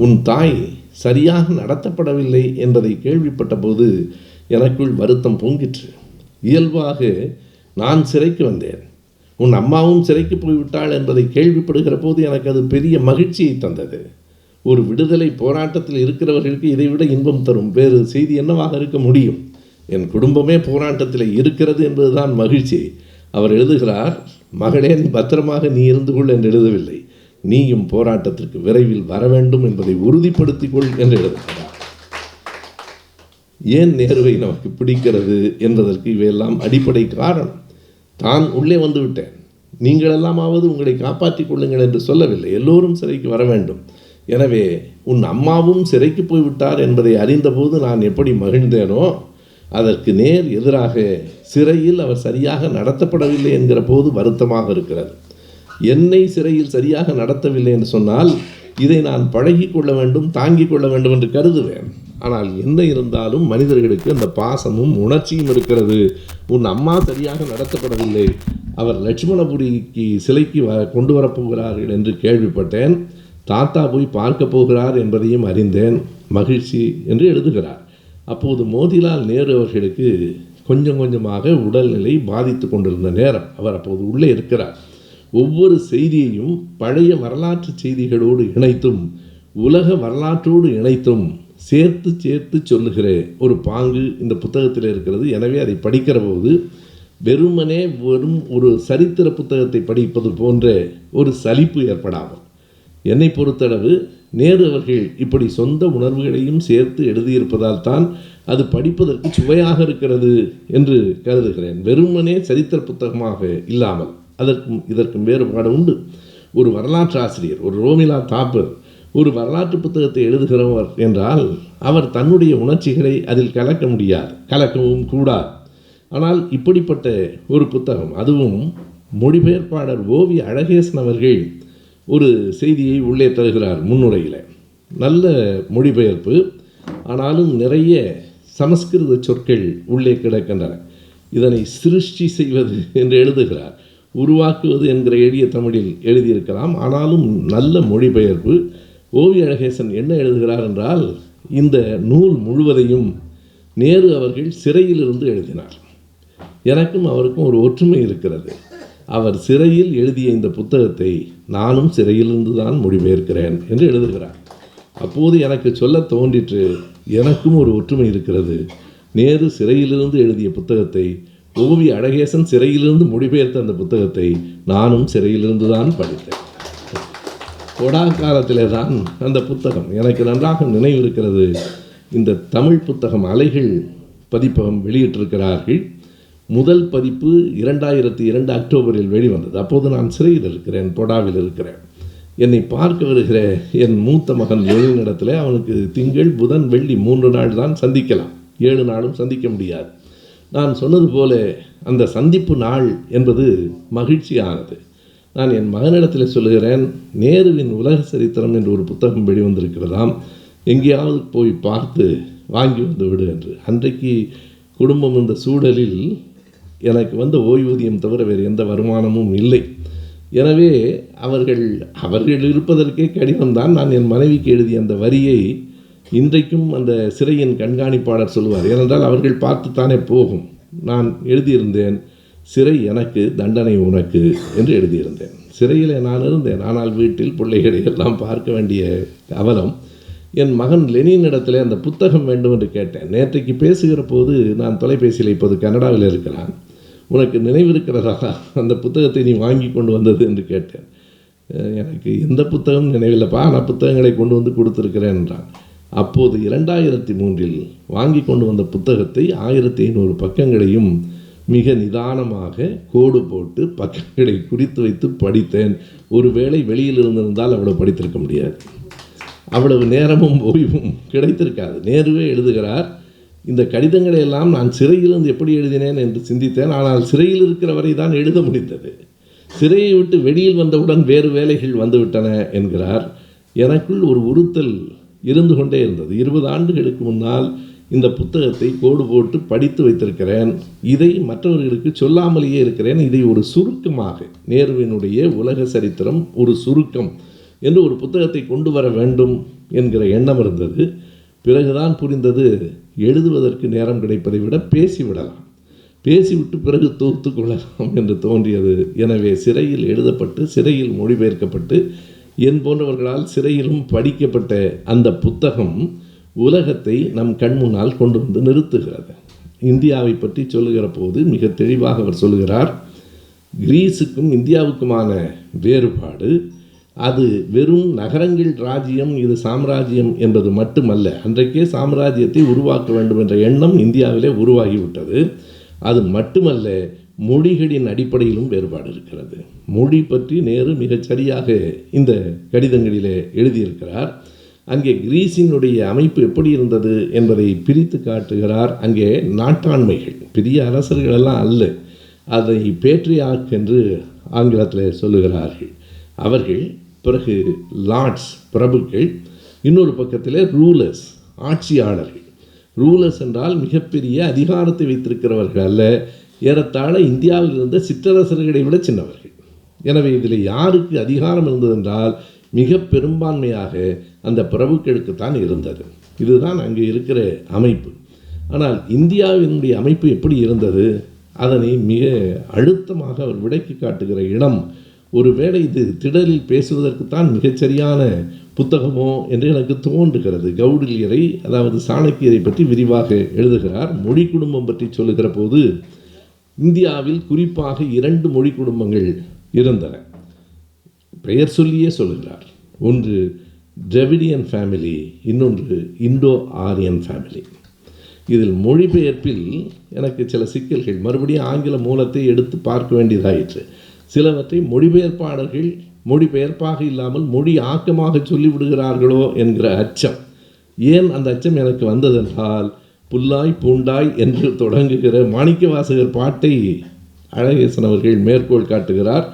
உன் தாய் சரியாக நடத்தப்படவில்லை என்பதை கேள்விப்பட்ட போது எனக்குள் வருத்தம் பொங்கிற்று. இயல்பாக நான் சிறைக்கு வந்தேன், உன் அம்மாவும் சிறைக்கு போய்விட்டாள் என்பதை கேள்விப்படுகிற போது எனக்கு அது பெரிய மகிழ்ச்சியை தந்தது. ஒரு விடுதலை போராட்டத்தில் இருக்கிறவர்களுக்கு இதைவிட இன்பம் தரும் வேறு செய்தி என்னவாக இருக்க முடியும்? என் குடும்பமே போராட்டத்தில் இருக்கிறது என்பதுதான் மகிழ்ச்சி. அவர் எழுதுகிறார், மகளே, நீ பத்திரமாக நீ இருந்து கொள் என்று எழுதவில்லை, நீயும் போராட்டத்திற்கு விரைவில் வர வேண்டும் என்பதை உறுதிப்படுத்திக் கொள் என்று எழுதுகிறார். ஏன் நேருவை நமக்கு பிடிக்கிறது என்பதற்கு இவையெல்லாம் அடிப்படை காரணம். தான் உள்ளே வந்து விட்டேன், நீங்களெல்லாமாவது உங்களை காப்பாற்றிக் கொள்ளுங்கள் என்று சொல்லவில்லை, எல்லோரும் சிறைக்கு வர வேண்டும். எனவே உன் அம்மாவும் சிறைக்கு போய்விட்டார் என்பதை அறிந்தபோது நான் எப்படி மகிழ்ந்தேனோ, அதற்கு நேர் எதிராக சிறையில் அவர் சரியாக நடத்தப்படவில்லை என்கிற போது வருத்தமாக இருக்கிறது. என்னை சிறையில் சரியாக நடத்தவில்லை என்று சொன்னால் இதை நான் பழகி கொள்ள வேண்டும், தாங்கிக் கொள்ள வேண்டும் என்று கருதுவேன். ஆனால் என்ன இருந்தாலும் மனிதர்களுக்கு அந்த பாசமும் உணர்ச்சியும் இருக்கிறது. உன் அம்மா சரியாக நடத்தப்படவில்லை, அவர் லட்சுமணபுரிக்கு சிலைக்கு கொண்டு வரப்போகிறார்கள் என்று கேள்விப்பட்டேன், தாத்தா போய் பார்க்க போகிறார் என்பதையும் அறிந்தேன், மகிழ்ச்சி என்று எழுதுகிறார். அப்போது மோதிலால் நேரு அவர்களுக்கு கொஞ்சம் கொஞ்சமாக உடல்நிலை பாதித்து கொண்டிருந்த நேரம். அவர் அப்போது உள்ளே இருக்கிறார். ஒவ்வொரு செய்தியையும் பழைய வரலாற்று செய்திகளோடு இணைத்தும் உலக வரலாற்றோடு இணைத்தும் சேர்த்து சேர்த்து சொல்லுகிற ஒரு பாங்கு இந்த புத்தகத்தில் இருக்கிறது. எனவே அதை படிக்கிற போது வெறும் ஒரு சரித்திர புத்தகத்தை படிப்பது போன்ற ஒரு சலிப்பு ஏற்படாமல், என்னை பொறுத்தளவு நேரு அவர்கள் இப்படி சொந்த உணர்வுகளையும் சேர்த்து எழுதியிருப்பதால் தான் அது படிப்பதற்கு சுவையாக இருக்கிறது என்று கருதுகிறேன். வெறுமனே சரித்திர புத்தகமாக இல்லாமல் இதற்கும் வேறுபாடு உண்டு. ஒரு வரலாற்று ஆசிரியர், ஒரு ரோமிலா தாப்பர் ஒரு வரலாற்று புத்தகத்தை எழுதுகிறவர் என்றால் அவர் தன்னுடைய உணர்ச்சிகளை அதில் கலக்க முடியாது, கலக்கவும் கூடாது. ஆனால் இப்படிப்பட்ட ஒரு புத்தகம், அதுவும் மொழிபெயர்ப்பாளர் ஓவி அழகேசன் அவர்கள் ஒரு செய்தியை உள்ளே தருகிறார் முன்னுரையில். நல்ல மொழிபெயர்ப்பு, ஆனாலும் நிறைய சமஸ்கிருத சொற்கள் உள்ளே கிடக்கின்றன. இதனை சிருஷ்டி செய்வது என்று எழுதுகிறார். உருவாக்குவது என்கிற எளிய தமிழில் எழுதியிருக்கலாம், ஆனாலும் நல்ல மொழிபெயர்ப்பு. ஓவி அழகேசன் என்ன எழுதுகிறார் என்றால், இந்த நூல் முழுவதையும் நேரு அவர்கள் சிறையிலிருந்து எழுதினார். எனக்கும் அவருக்கும் ஒரு ஒற்றுமை இருக்கிறது. அவர் சிறையில் எழுதிய இந்த புத்தகத்தை நானும் சிறையிலிருந்து தான் மொழிபெயர்க்கிறேன் என்று எழுதுகிறார். அப்போது எனக்கு சொல்ல தோன்றிற்று, எனக்கும் ஒரு ஒற்றுமை இருக்கிறது. நேரு சிறையிலிருந்து எழுதிய புத்தகத்தை, ஓவி அழகேசன் சிறையிலிருந்து மொழிபெயர்த்த அந்த புத்தகத்தை நானும் சிறையிலிருந்து தான் படித்தேன். கொடா காலத்திலே தான் அந்த புத்தகம் எனக்கு நன்றாக நினைவு இருக்கிறது. இந்த தமிழ் புத்தகம் அலைகள் பதிப்பகம் வெளியிட்டிருக்கிறார்கள். முதல் பதிப்பு 2002 அக்டோபரில் வெளிவந்தது. அப்போது நான் சிறையில் இருக்கிறேன், பொடாவில் இருக்கிறேன். என்னை பார்க்க வருகிற என் மூத்த மகன் லெனினிடத்தில் அவனுக்கு திங்கள் புதன் வெள்ளி 3 நாள் தான் சந்திக்கலாம், 7 நாளும் சந்திக்க முடியாது. நான் சொன்னது போல அந்த சந்திப்பு நாள் என்பது மகிழ்ச்சியானது. நான் என் மகனிடத்தில் சொல்லுகிறேன், நேருவின் உலக சரித்திரம் என்று ஒரு புத்தகம் வெளிவந்திருக்கிறதாம், எங்கேயாவது போய் பார்த்து வாங்கி வந்து விடு என்று. அன்றைக்கு குடும்பம் இந்த சூழலில் எனக்கு வந்த ஓய்வூதியம் தவிர வேறு எந்த வருமானமும் இல்லை. எனவே அவர்கள் இருப்பதற்கே கடினம்தான். நான் என் மனைவிக்கு எழுதிய அந்த வரியை இன்றைக்கும் அந்த சிறையின் கண்காணிப்பாளர் சொல்வார். ஏனென்றால் அவர்கள் பார்த்துத்தானே போகும். நான் எழுதியிருந்தேன், சிறை எனக்கு தண்டனை உனக்கு என்று எழுதியிருந்தேன். சிறையில் நான் இருந்தேன், ஆனால் வீட்டில் பிள்ளைகளை எல்லாம் பார்க்க வேண்டிய அவலம். என் மகன் லெனினிடத்தில் அந்த புத்தகம் வேண்டும் என்று கேட்டேன். நேற்றைக்கு பேசுகிற போது நான் தொலைபேசியில் இப்போது கனடாவில் இருக்கிறான், உனக்கு நினைவிருக்கிறதா அந்த புத்தகத்தை நீ வாங்கி கொண்டு வந்தது என்று கேட்டேன். எனக்கு எந்த புத்தகம் நினைவில்லைப்பா, நான் புத்தகங்களை கொண்டு வந்து கொடுத்துருக்கிறேன் என்றான். அப்போது 2003 வாங்கி கொண்டு வந்த புத்தகத்தை 1500 பக்கங்களையும் மிக நிதானமாக கோடு போட்டு பக்கங்களை குறித்து வைத்து படித்தேன். ஒருவேளை வெளியில் இருந்திருந்தால் அவ்வளவு படித்திருக்க முடியாது, அவ்வளவு நேரமும் ஓய்வும் கிடைத்திருக்காது. நேருவே எழுதுகிறார், இந்த கடிதங்களை எல்லாம் நான் சிறையிலிருந்து எப்படி எழுதினேன் என்று சிந்தித்தேன். ஆனால் சிறையில் இருக்கிற வரை தான் எழுத முடிந்தது. சிறையை விட்டு வெளியில் வந்தவுடன் வேறு வேலைகள் வந்துவிட்டன என்கிறார். எனக்குள் ஒரு உறுத்தல் இருந்து கொண்டே இருந்தது. 20 ஆண்டுகளுக்கு முன்னால் இந்த புத்தகத்தை கோடு போட்டு படித்து வைத்திருக்கிறேன், இதை மற்றவர்களுக்கு சொல்லாமலேயே இருக்கிறேன். இதை ஒரு சுருக்கமாக, நேருவினுடைய உலக சரித்திரம் ஒரு சுருக்கம் என்று ஒரு புத்தகத்தை கொண்டு வர வேண்டும் என்கிற எண்ணம் இருந்தது. பிறகுதான் புரிந்தது, எழுதுவதற்கு நேரம் கிடைப்பதை விட பேசிவிடலாம், பேசிவிட்டு பிறகு தோற்று கொள்ளலாம் என்று தோன்றியது. எனவே சிறையில் எழுதப்பட்டு, சிறையில் மொழிபெயர்க்கப்பட்டு, என் போன்றவர்களால் சிறையிலும் படிக்கப்பட்ட அந்த புத்தகம் உலகத்தை நம் கண் முன்னால் கொண்டு வந்து நிறுத்துகிறது. இந்தியாவை பற்றி சொல்லுகிற போது மிக தெளிவாக அவர் சொல்லுகிறார், கிரீஸுக்கும் இந்தியாவுக்குமான வேறுபாடு அது வெறும் நகரங்கள் ராஜ்யம், இது சாம்ராஜ்யம் என்பது மட்டுமல்ல. அன்றைக்கே சாம்ராஜ்யத்தை உருவாக்க வேண்டும் என்ற எண்ணம் இந்தியாவிலே உருவாகிவிட்டது. அது மட்டுமல்ல, மொழிகளின் அடிப்படையிலும் வேறுபாடு இருக்கிறது. மொழி பற்றி நேரு மிகச் சரியாக இந்த கடிதங்களிலே எழுதியிருக்கிறார். அங்கே கிரீஸினுடைய அமைப்பு எப்படி இருந்தது என்பதை பிரித்து காட்டுகிறார். அங்கே நாட்டாண்மைகள், பெரிய அரசர்களெல்லாம் அல்ல, அதை பேட்ரியார்க் என்று ஆங்கிலத்தில் சொல்லுகிறார்கள். அவர்கள், பிறகு லார்ட்ஸ் பிரபுக்கள், இன்னொரு பக்கத்தில் ரூலர்ஸ் ஆட்சியாளர்கள். ரூலர்ஸ் என்றால் மிகப்பெரிய அதிகாரத்தை வைத்திருக்கிறவர்கள் அல்ல, ஏறத்தாழ இந்தியாவில் இருந்த சிற்றரசர்களை விட சின்னவர்கள். எனவே இதில் யாருக்கு அதிகாரம் இருந்ததென்றால் மிக பெரும்பான்மையாக அந்த பிரபுக்களுக்கு தான் இருந்தது. இதுதான் அங்கே இருக்கிற அமைப்பு. ஆனால் இந்தியாவினுடைய அமைப்பு எப்படி இருந்தது, அதனை மிக அழுத்தமாக அவர் விளக்கி காட்டுகிற இடம். ஒருவேளை இது திடலில் பேசுவதற்குத்தான் மிகச்சரியான புத்தகமோ என்று எனக்கு தோன்றுகிறது. கௌடில்யரை, அதாவது சாணக்கியரை பற்றி விரிவாக எழுதுகிறார். மொழி குடும்பம் பற்றி சொல்லுகிற போது இந்தியாவில் குறிப்பாக 2 மொழி குடும்பங்கள் இருந்தன. பெயர் சொல்லியே சொல்லுகிறார். ஒன்று டிராவிடியன் ஃபேமிலி, இன்னொன்று இண்டோ ஆரியன் ஃபேமிலி. இதில் மொழிபெயர்ப்பில் எனக்கு சில சிக்கல்கள், மறுபடியும் ஆங்கில மூலத்தை எடுத்து பார்க்க வேண்டியதாயிற்று. சிலவற்றை மொழிபெயர்ப்பாளர்கள் மொழிபெயர்ப்பாக இல்லாமல் மொழி ஆக்கமாக சொல்லிவிடுகிறார்களோ என்கிற அச்சம். ஏன் அந்த அச்சம் எனக்கு வந்ததென்றால், புல்லாய் பூண்டாய் என்று தொடங்குகிற மாணிக்கவாசகர் பாட்டை அழகேசன் அவர்கள் மேற்கோள் காட்டுகிறார்.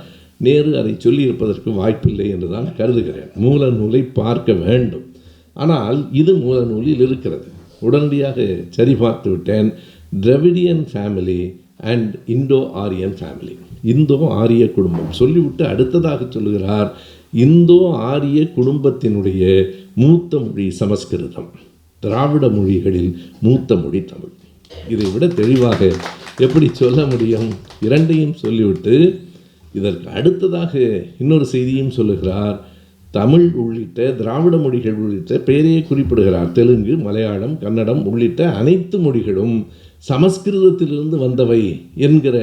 நேரு அதை சொல்லியிருப்பதற்கு வாய்ப்பில்லை என்று தான் கருதுகிறேன். மூல நூலை பார்க்க வேண்டும். ஆனால் இது மூல நூலில் இருக்கிறது. உடனடியாக சரிபார்த்து விட்டேன். Dravidian family and Indo Aryan family, இந்தோ ஆரிய குடும்பம் சொல்லிவிட்டு அடுத்ததாக சொல்லுகிறார், இந்தோ ஆரிய குடும்பத்தினுடைய மூத்த மொழி சமஸ்கிருதம், திராவிட மொழிகளில் மூத்த மொழி தமிழ். இதை விட தெளிவாக எப்படி சொல்ல முடியும்? இரண்டையும் சொல்லிவிட்டு இதற்கு அடுத்ததாக இன்னொரு செய்தியும் சொல்லுகிறார். தமிழ் உள்ளிட்ட திராவிட மொழிகள் உள்ளிட்ட பெயரையே குறிப்பிடுகிறார். தெலுங்கு, மலையாளம், கன்னடம் உள்ளிட்ட அனைத்து மொழிகளும் சமஸ்கிருதத்திலிருந்து வந்தவை என்கிற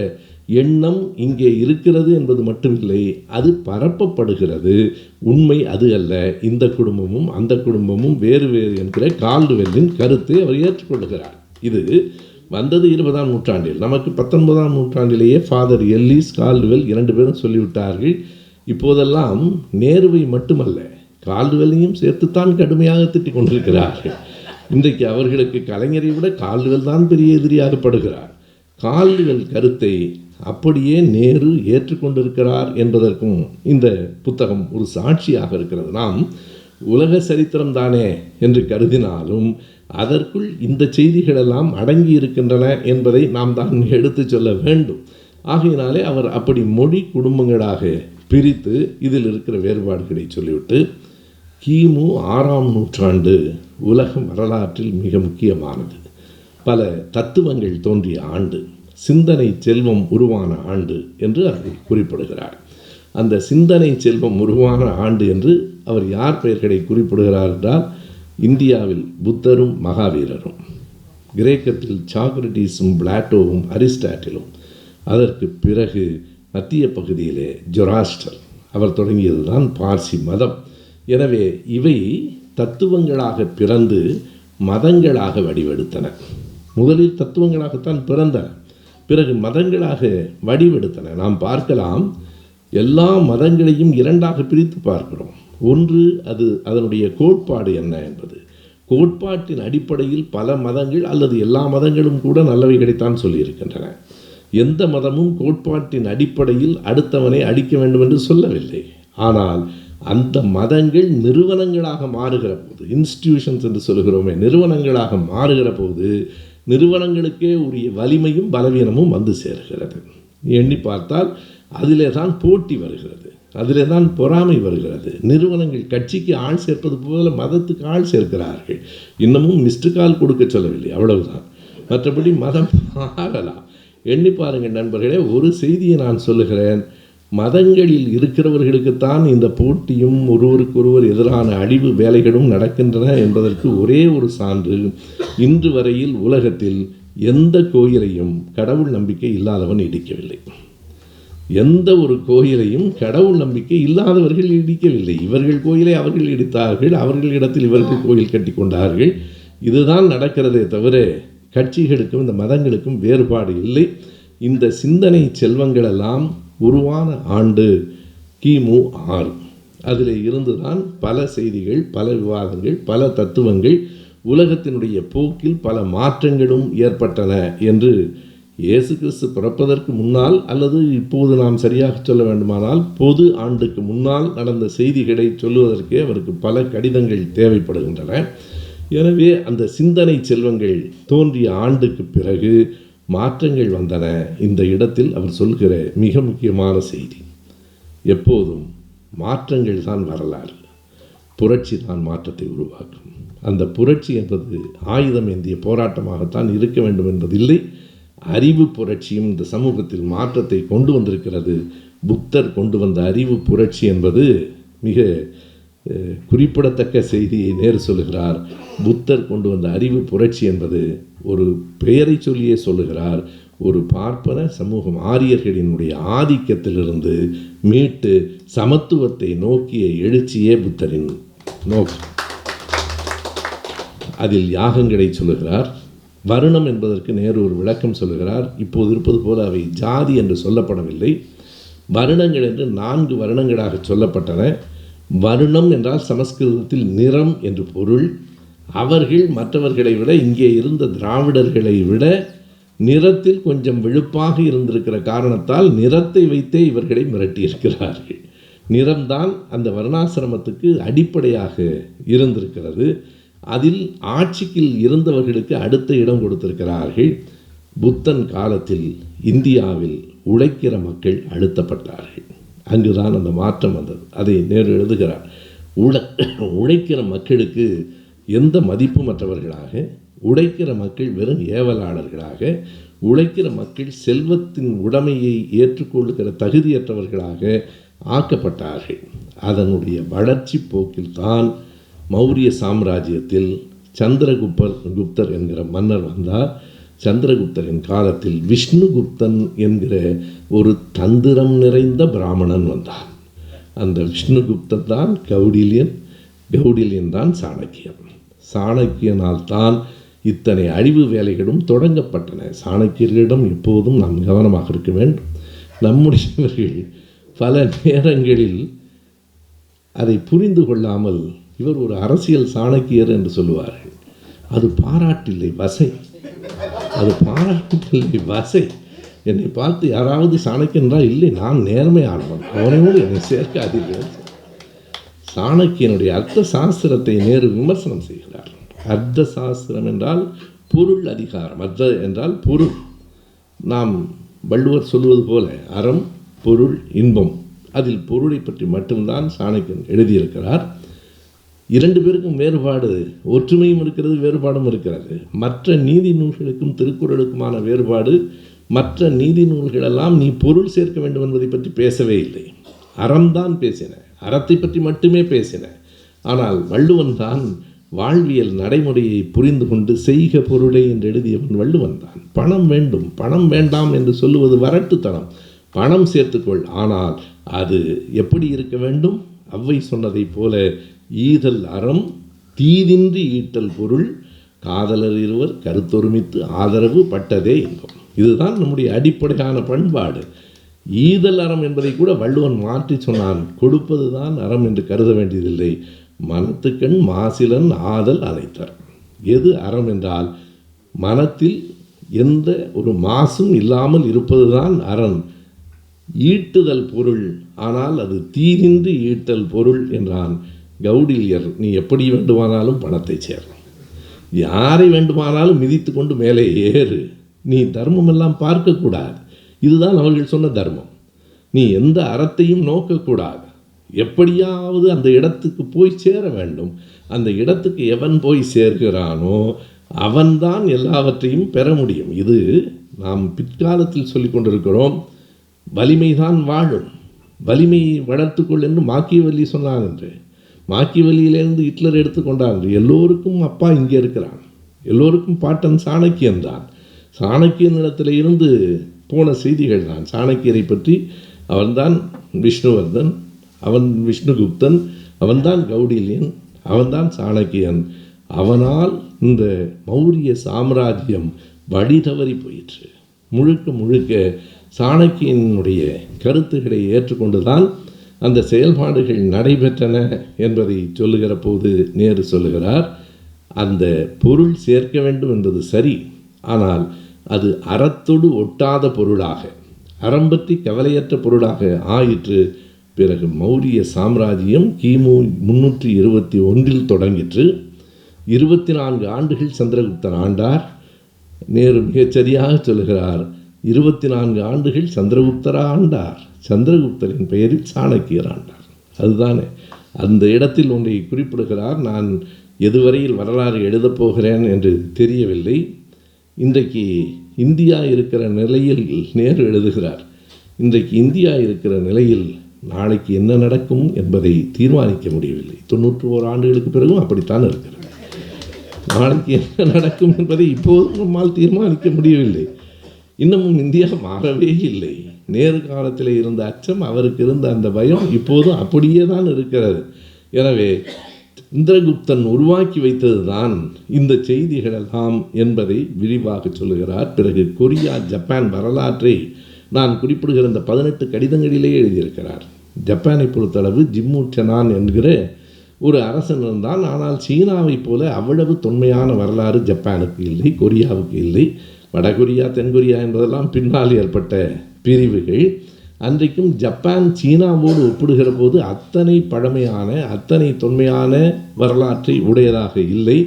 எண்ணம் இங்கே இருக்கிறது என்பது மட்டுமில்லை, அது பரப்பப்படுகிறது. உண்மை அது அல்ல. இந்த குடும்பமும் அந்த குடும்பமும் வேறு வேறு என்கிற கால்டுவெல்லின் கருத்தை அவர் ஏற்றுக்கொள்கிறார். இது வந்தது 20ஆம் நூற்றாண்டில். நமக்கு 19ஆம் நூற்றாண்டிலேயே ஃபாதர் எல்லிஸ், கால்டுவெல் 2 பேரும் சொல்லிவிட்டார்கள். இப்போதெல்லாம் நேருவை மட்டுமல்ல, கால்டுவெல்லையும் சேர்த்துத்தான் கடுமையாக திட்டிக் கொண்டிருக்கிறார்கள். இன்றைக்கு அவர்களுக்கு கலைஞரை விட கால்டுவெல் தான் பெரிய எதிரியாகப்படுகிறார். கால்டுவெல் கருத்தை அப்படியே நேரு ஏற்றுக்கொண்டிருக்கிறார் என்பதற்கும் இந்த புத்தகம் ஒரு சாட்சியாக இருக்கிறது. நாம் உலக சரித்திரம் தானே என்று கருதினாலும் அதற்குள் இந்த செய்திகளெல்லாம் அடங்கி இருக்கின்றன என்பதை நாம் தான் எடுத்து சொல்ல வேண்டும். ஆகையினாலே அவர் அப்படி மொழி குடும்பங்களாக பிரித்து இதில் இருக்கிற வேறுபாடுகளை சொல்லிவிட்டு, கிமு 6ஆம் நூற்றாண்டு உலக வரலாற்றில் மிக முக்கியமானது. பல தத்துவங்கள் தோன்றிய ஆண்டு, சிந்தனை செல்வம் உருவான ஆண்டு என்று அதை குறிப்பிடுகிறார். அந்த சிந்தனை செல்வம் உருவான ஆண்டு என்று அவர் யார் பெயர்களை குறிப்பிடுகிறார் என்றால், இந்தியாவில் புத்தரும் மகாவீரரும், கிரேக்கத்தில் சாக்ரட்டிஸும் பிளாட்டோவும் அரிஸ்டாட்டிலும், அதற்கு பிறகு மத்திய பகுதியிலே ஜொராஸ்டர், அவர் தொடங்கியது தான் பார்சி மதம். எனவே இவை தத்துவங்களாக பிறந்து மதங்களாக வடிவெடுத்தன. முதலில் தத்துவங்களாகத்தான் பிறந்தன, பிறகு மதங்களாக வடிவெடுத்தன. நாம் பார்க்கலாம், எல்லா மதங்களையும் 2ஆக பிரித்து பார்க்கிறோம். ஒன்று, அது அதனுடைய கோட்பாடு என்ன என்பது. கோட்பாட்டின் அடிப்படையில் பல மதங்கள் அல்லது எல்லா மதங்களும் கூட நல்லவைகளைத்தான் சொல்லியிருக்கின்றன. எந்த மதமும் கோட்பாட்டின் அடிப்படையில் அடுத்தவனை அடிக்க வேண்டும் என்று சொல்லவில்லை. ஆனால் அந்த மதங்கள் நிறுவனங்களாக மாறுகிற போது, இன்ஸ்டிடியூஷன்ஸ் என்று சொல்கிறோமே, நிறுவனங்களாக மாறுகிற போது நிறுவனங்களுக்கே உரிய வலிமையும் பலவீனமும் வந்து சேர்கிறது. எண்ணி பார்த்தால் அதிலே தான் போட்டி வருகிறது, அதிலே தான் பொறாமை வருகிறது. நிறுவனங்கள் கட்சிக்கு ஆள் சேர்ப்பது போல மதத்துக்கு ஆள் சேர்க்கிறார்கள். இன்னமும் மிஸ்டு கால் கொடுக்க சொல்லவில்லை, அவ்வளவுதான். மற்றபடி மதம் மாறலாம். எண்ணி பாருங்கள் நண்பர்களே. ஒரு செய்தியை நான் சொல்லுகிறேன், மதங்களில் இருக்கிறவர்களுக்குத்தான் இந்த போட்டியும் ஒருவருக்கொருவர் எதிரான அழிவு வேலைகளும் நடக்கின்றன என்பதற்கு ஒரே ஒரு சான்று, இன்று வரையில் உலகத்தில் எந்த கோயிலையும் கடவுள் நம்பிக்கை இல்லாதவன் இடிக்கவில்லை. எந்த ஒரு கோயிலையும் கடவுள் நம்பிக்கை இல்லாதவர்கள் இடிக்கவில்லை. இவர்கள் கோயிலை அவர்கள் இடித்தார்கள், அவர்களிடத்தில் இவர்கள் கோயில் கட்டி கொண்டார்கள். இதுதான் நடக்கிறதே தவிர கட்சிகளுக்கும் இந்த மதங்களுக்கும் வேறுபாடு இல்லை. இந்த சிந்தனை செல்வங்களெல்லாம் உருவான ஆண்டு கிமு 6. அதில் இருந்துதான் பல செய்திகள், பல விவாதங்கள், பல தத்துவங்கள், உலகத்தினுடைய போக்கில் பல மாற்றங்களும் ஏற்பட்டன என்று இயேசு கிறிஸ்து பிறப்பதற்கு முன்னால், அல்லது இப்போது நாம் சரியாக சொல்ல வேண்டுமானால் பொது ஆண்டுக்கு முன்னால் நடந்த செய்திகளை சொல்லுவதற்கே அவருக்கு பல கடிதங்கள் தேவைப்படுகின்றன. எனவே அந்த சிந்தனை செல்வங்கள் தோன்றிய ஆண்டுக்கு பிறகு மாற்றங்கள் வந்தன. இந்த இடத்தில் அவர் சொல்கிற மிக முக்கியமான செய்தி, எப்போதும் மாற்றங்கள் தான் வரலாறு, புரட்சி தான் மாற்றத்தை உருவாக்கும். அந்த புரட்சி என்பது ஆயுதம் ஏந்திய போராட்டமாகத்தான் இருக்க வேண்டும் என்பதில்லை. அறிவு புரட்சியும் இந்த சமூகத்தில் மாற்றத்தை கொண்டு வந்திருக்கிறது. புத்தர் கொண்டு வந்த அறிவு புரட்சி என்பது மிக குறிப்பிடத்தக்க செய்தியை நேரு சொல்லுகிறார். புத்தர் கொண்டு வந்த அறிவு புரட்சி என்பது ஒரு பெயரை சொல்லியே சொல்லுகிறார், ஒரு பார்ப்பன சமூகம் ஆரியர்களினுடைய ஆதிக்கத்திலிருந்து மீட்டு சமத்துவத்தை நோக்கிய எழுச்சியே புத்தரின் நோக்கம். அதில் யாகங்களை சொல்லுகிறார். வருணம் என்பதற்கு நேரு ஒரு விளக்கம் சொல்லுகிறார். இப்போது இருப்பது போல அவை ஜாதி என்று சொல்லப்படவில்லை. வருணங்கள் என்று 4 வருணங்களாக சொல்லப்பட்டன. வருணம் என்றால் சமஸ்கிருதத்தில் நிறம் என்று பொருள். அவர்கள் மற்றவர்களை விட, இங்கே இருந்த திராவிடர்களை விட நிறத்தில் கொஞ்சம் வெளுப்பாக இருந்திருக்கிற காரணத்தால் நிறத்தை வைத்தே இவர்களை மிரட்டியிருக்கிறார்கள். நிறம்தான் அந்த வர்ணாசிரமத்துக்கு அடிப்படையாக இருந்திருக்கிறது. அதில் ஆட்சிக்கு இருந்தவர்களுக்கு அடுத்த இடம் கொடுத்திருக்கிறார்கள். புத்தன் காலத்தில் இந்தியாவில் உழைக்கிற மக்கள் அழுத்தப்பட்டார்கள். அங்குதான் அந்த மாற்றம் வந்தது. அதை நேரு எழுதுகிறார். உழைக்கிற மக்களுக்கு எந்த மதிப்புமற்றவர்களாக, உழைக்கிற மக்கள் வெறும் ஏவலாளர்களாக, உழைக்கிற மக்கள் செல்வத்தின் உடைமையை ஏற்றுக்கொள்ளுகிற தகுதியற்றவர்களாக ஆக்கப்பட்டார்கள். அதனுடைய வளர்ச்சி போக்கில்தான் மௌரிய சாம்ராஜ்யத்தில் சந்திரகுப்தர் என்கிற மன்னர் வந்தார். சந்திரகுப்தரின் காலத்தில் விஷ்ணுகுப்தன் என்கிற ஒரு தந்திரம் நிறைந்த பிராமணன் வந்தான். அந்த விஷ்ணுகுப்தன் தான் கௌடில்யன், கௌடில்யன் தான் சாணக்கியன். சாணக்கியனால் தான் இத்தனை அழிவு வேலைகளும் தொடங்கப்பட்டன. சாணக்கியர்களிடம் எப்போதும் நாம் கவனமாக இருக்க வேண்டும். நம்முடையவர்கள் பல நேரங்களில் அதை புரிந்து கொள்ளாமல் இவர் ஒரு அரசியல் சாணக்கியர் என்று சொல்லுவார்கள். அது பாராட்டில்லை, வசை. அது பாராட்டில்லை, வசை. என்னை பார்த்து யாராவது சாணக்கியன்றா, இல்லை நான் நேர்மையானவன், அவனோடு என்னை சேர்க்காதீர்கள். சாணக்கியனுடைய அர்த்த சாஸ்திரத்தை நேரு விமர்சனம் செய்கிறார். அர்த்த சாஸ்திரம் என்றால் பொருள் அதிகாரம், அர்த்த என்றால் பொருள். நாம் வள்ளுவர் சொல்வது போல அறம், பொருள், இன்பம், அதில் பொருளை பற்றி மட்டும்தான் சாணக்கியன் எழுதியிருக்கிறார். 2 பேருக்கும் வேறுபாடு, ஒற்றுமையும் இருக்கிறது, வேறுபாடும் இருக்கிறது. மற்ற நீதி நூல்களுக்கும் திருக்குறளுக்குமான வேறுபாடு, மற்ற நீதி நூல்களெல்லாம் நீ பொருள் சேர்க்க வேண்டும் என்பதை பற்றி பேசவே இல்லை, அறம்தான் பேசின, அறத்தை பற்றி மட்டுமே பேசின. ஆனால் வள்ளுவன் தான் வாழ்வியல் நடைமுறையை புரிந்து கொண்டு செய்க பொருளை என்று எழுதியவன் வள்ளுவன் தான். பணம் வேண்டும், பணம் வேண்டாம் என்று சொல்லுவது வரட்டுத்தனம். பணம் சேர்த்துக்கொள், ஆனால் அது எப்படி இருக்க வேண்டும்? அவ்வை சொன்னதை போல ஈதல் அறம், தீதின்றி ஈட்டல் பொருள், காதலர் இருவர் கருத்தொருமித்து ஆதரவு பட்டதே இன்பம். இதுதான் நம்முடைய அடிப்படையான பண்பாடு. ஈதல் அறம் என்பதை கூட வள்ளுவன் மாற்றி சொன்னான். கொடுப்பது தான் அறம் என்று கருத வேண்டியதில்லை. மனத்துக்கண் மாசிலன் ஆதல் அனைத்தர். எது அறம் என்றால் மனத்தில் எந்த ஒரு மாசும் இல்லாமல் இருப்பதுதான் அறம். ஈட்டுதல் பொருள், ஆனால் அது தீதின்றி ஈட்டல் பொருள் என்றான் கௌடில்யர். நீ எப்படி வேண்டுமானாலும் பணத்தை சேரலாம், யாரை வேண்டுமானாலும் மிதித்து கொண்டு மேலே ஏறு, நீ தர்மமெல்லாம் பார்க்கக்கூடாது. இதுதான் அவர்கள் சொன்ன தர்மம். நீ எந்த அறத்தையும் நோக்கக்கூடாது, எப்படியாவது அந்த இடத்துக்கு போய் சேர வேண்டும். அந்த இடத்துக்கு எவன் போய் சேர்கிறானோ அவன்தான் எல்லாவற்றையும் பெற முடியும். இது நாம் பிற்காலத்தில் சொல்லி கொண்டிருக்கிறோம். வலிமைதான் வாழும், வலிமையை வளர்த்துக்கொள் என்று மாக்கியவல்லி சொன்னான் என்று. மாக்கியவல்லியிலிருந்து ஹிட்லர் எடுத்துக்கொண்டான் என்று. எல்லோருக்கும் அப்பா இங்கே இருக்கிறான், எல்லோருக்கும் பாட்டன் சாணக்கியன் தான். சாணக்கியனிடத்தில் இருந்து போன செய்திகள் தான் சாணக்கியரை பற்றி. அவன்தான் விஷ்ணுவர்தன், அவன் விஷ்ணுகுப்தன், அவன்தான் கௌடில்யன், அவன்தான் சாணக்கியன். அவனால் இந்த மௌரிய சாம்ராஜ்யம் வழி தவறி போயிற்று. முழுக்க முழுக்க சாணக்கியனுடைய கருத்துக்களை ஏற்றுக்கொண்டுதான் அந்த செயல்பாடுகள் நடைபெற்றன என்பதை சொல்லுகிற போது நேரு சொல்லுகிறார், அந்த பொருள் சேர்க்க வேண்டும் என்பது சரி, ஆனால் அது அறத்தோடு ஒட்டாத பொருளாக, அறம் பற்றி கவலையற்ற பொருளாக ஆயிற்று. பிறகு மௌரிய சாம்ராஜ்யம் கிமு 321 தொடங்கிற்று. 24 ஆண்டுகள் சந்திரகுப்தன் ஆண்டார். நேரு மிகச்சரியாக சொல்லுகிறார், 24 ஆண்டுகள் சந்திரகுப்தர் ஆண்டார், சந்திரகுப்தரின் பெயரில் சாணக்கியர் ஆண்டார். அதுதானே அந்த இடத்தில் ஒன்றை குறிப்பிடுகிறார். நான் எதுவரையில் வரலாறு எழுதப் போகிறேன் என்று தெரியவில்லை. இன்றைக்கு இந்தியா இருக்கிற நிலையில் நேரு எழுதுகிறார், இன்றைக்கு இந்தியா இருக்கிற நிலையில் நாளைக்கு என்ன நடக்கும் என்பதை தீர்மானிக்க முடியவில்லை. 91 ஆண்டுகளுக்கு பிறகும் அப்படித்தான் இருக்கிறது. நாளைக்கு என்ன நடக்கும் என்பதை இப்போதும் நம்மால் தீர்மானிக்க முடியவில்லை. இன்னமும் இந்தியா மாறவே இல்லை. நேரு காலத்தில் இருந்த அச்சம், அவருக்கு இருந்த அந்த பயம் இப்போதும் அப்படியே தான் இருக்கிறது. எனவே சந்திரகுப்தன் உருவாக்கி வைத்தது தான் இந்த செய்திகளெல்லாம் என்பதை விரிவாக சொல்லுகிறார். பிறகு கொரியா, ஜப்பான் வரலாற்றை நான் குறிப்பிடுகிற இந்த 18 கடிதங்களிலேயே எழுதியிருக்கிறார். ஜப்பானை பொறுத்தளவு ஜிம்மு செனான் என்கிற ஒரு அரசன் இருந்தான். ஆனால் சீனாவைப் போல அவ்வளவு தொன்மையான வரலாறு ஜப்பானுக்கு இல்லை, கொரியாவுக்கு இல்லை. வடகொரியா தென்கொரியா என்பதெல்லாம் பின்னால் ஏற்பட்ட பிரிவுகள். அன்றைக்கும் ஜப்பான் சீனாவோடு ஒப்பிடுகிற போது அத்தனை பழமையான அத்தனை தொன்மையான வரலாற்றை உடையதாக இல்லை.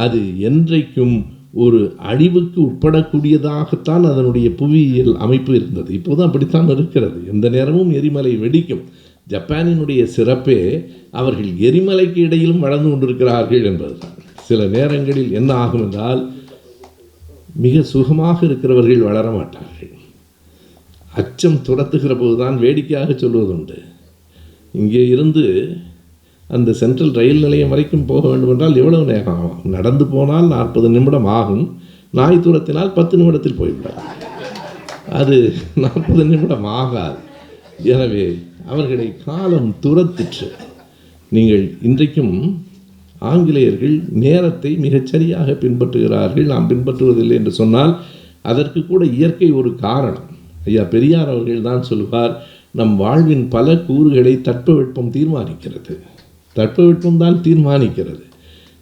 அது என்றைக்கும் ஒரு அழிவுக்கு உட்படக்கூடியதாகத்தான் அதனுடைய புவியியல் அமைப்பு இருந்தது. இப்போதும் அப்படித்தான் இருக்கிறது. எந்த நேரமும் எரிமலை வெடிக்கும். ஜப்பானினுடைய சிறப்பே அவர்கள் எரிமலைக்கு இடையிலும் வளர்ந்து கொண்டிருக்கிறார்கள் என்பதுதான். சில நேரங்களில் என்ன ஆகும் என்றால், மிக சுகமாக இருக்கிறவர்கள் வளர மாட்டார்கள். அச்சம் துரத்துகிற போதுதான் வேடிக்கையாக சொல்வதுண்டு. இங்கே இருந்து அந்த சென்ட்ரல் ரயில் நிலையம் வரைக்கும் போக வேண்டும் என்றால் எவ்வளவு நேரம் ஆகும்? நடந்து போனால் 40 நிமிடம் ஆகும். நாய் தூரத்தினால் 10 நிமிடத்தில் போய்விடாது. அது 40 நிமிடம் ஆகாது. எனவே அவர்களை காலம் துரத்திற்று. நீங்கள் இன்றைக்கும் ஆங்கிலேயர்கள் நேரத்தை மிகச்சரியாக பின்பற்றுகிறார்கள், நாம் பின்பற்றுவதில்லை என்று சொன்னால் அதற்கு கூட இயற்கை ஒரு காரணம். ஐயா பெரியார் அவர்கள் தான் சொல்வார், நம் வாழ்வின் பல கூறுகளை தட்பவெப்பம் தீர்மானிக்கிறது. தட்பவெப்பம் தான் தீர்மானிக்கிறது.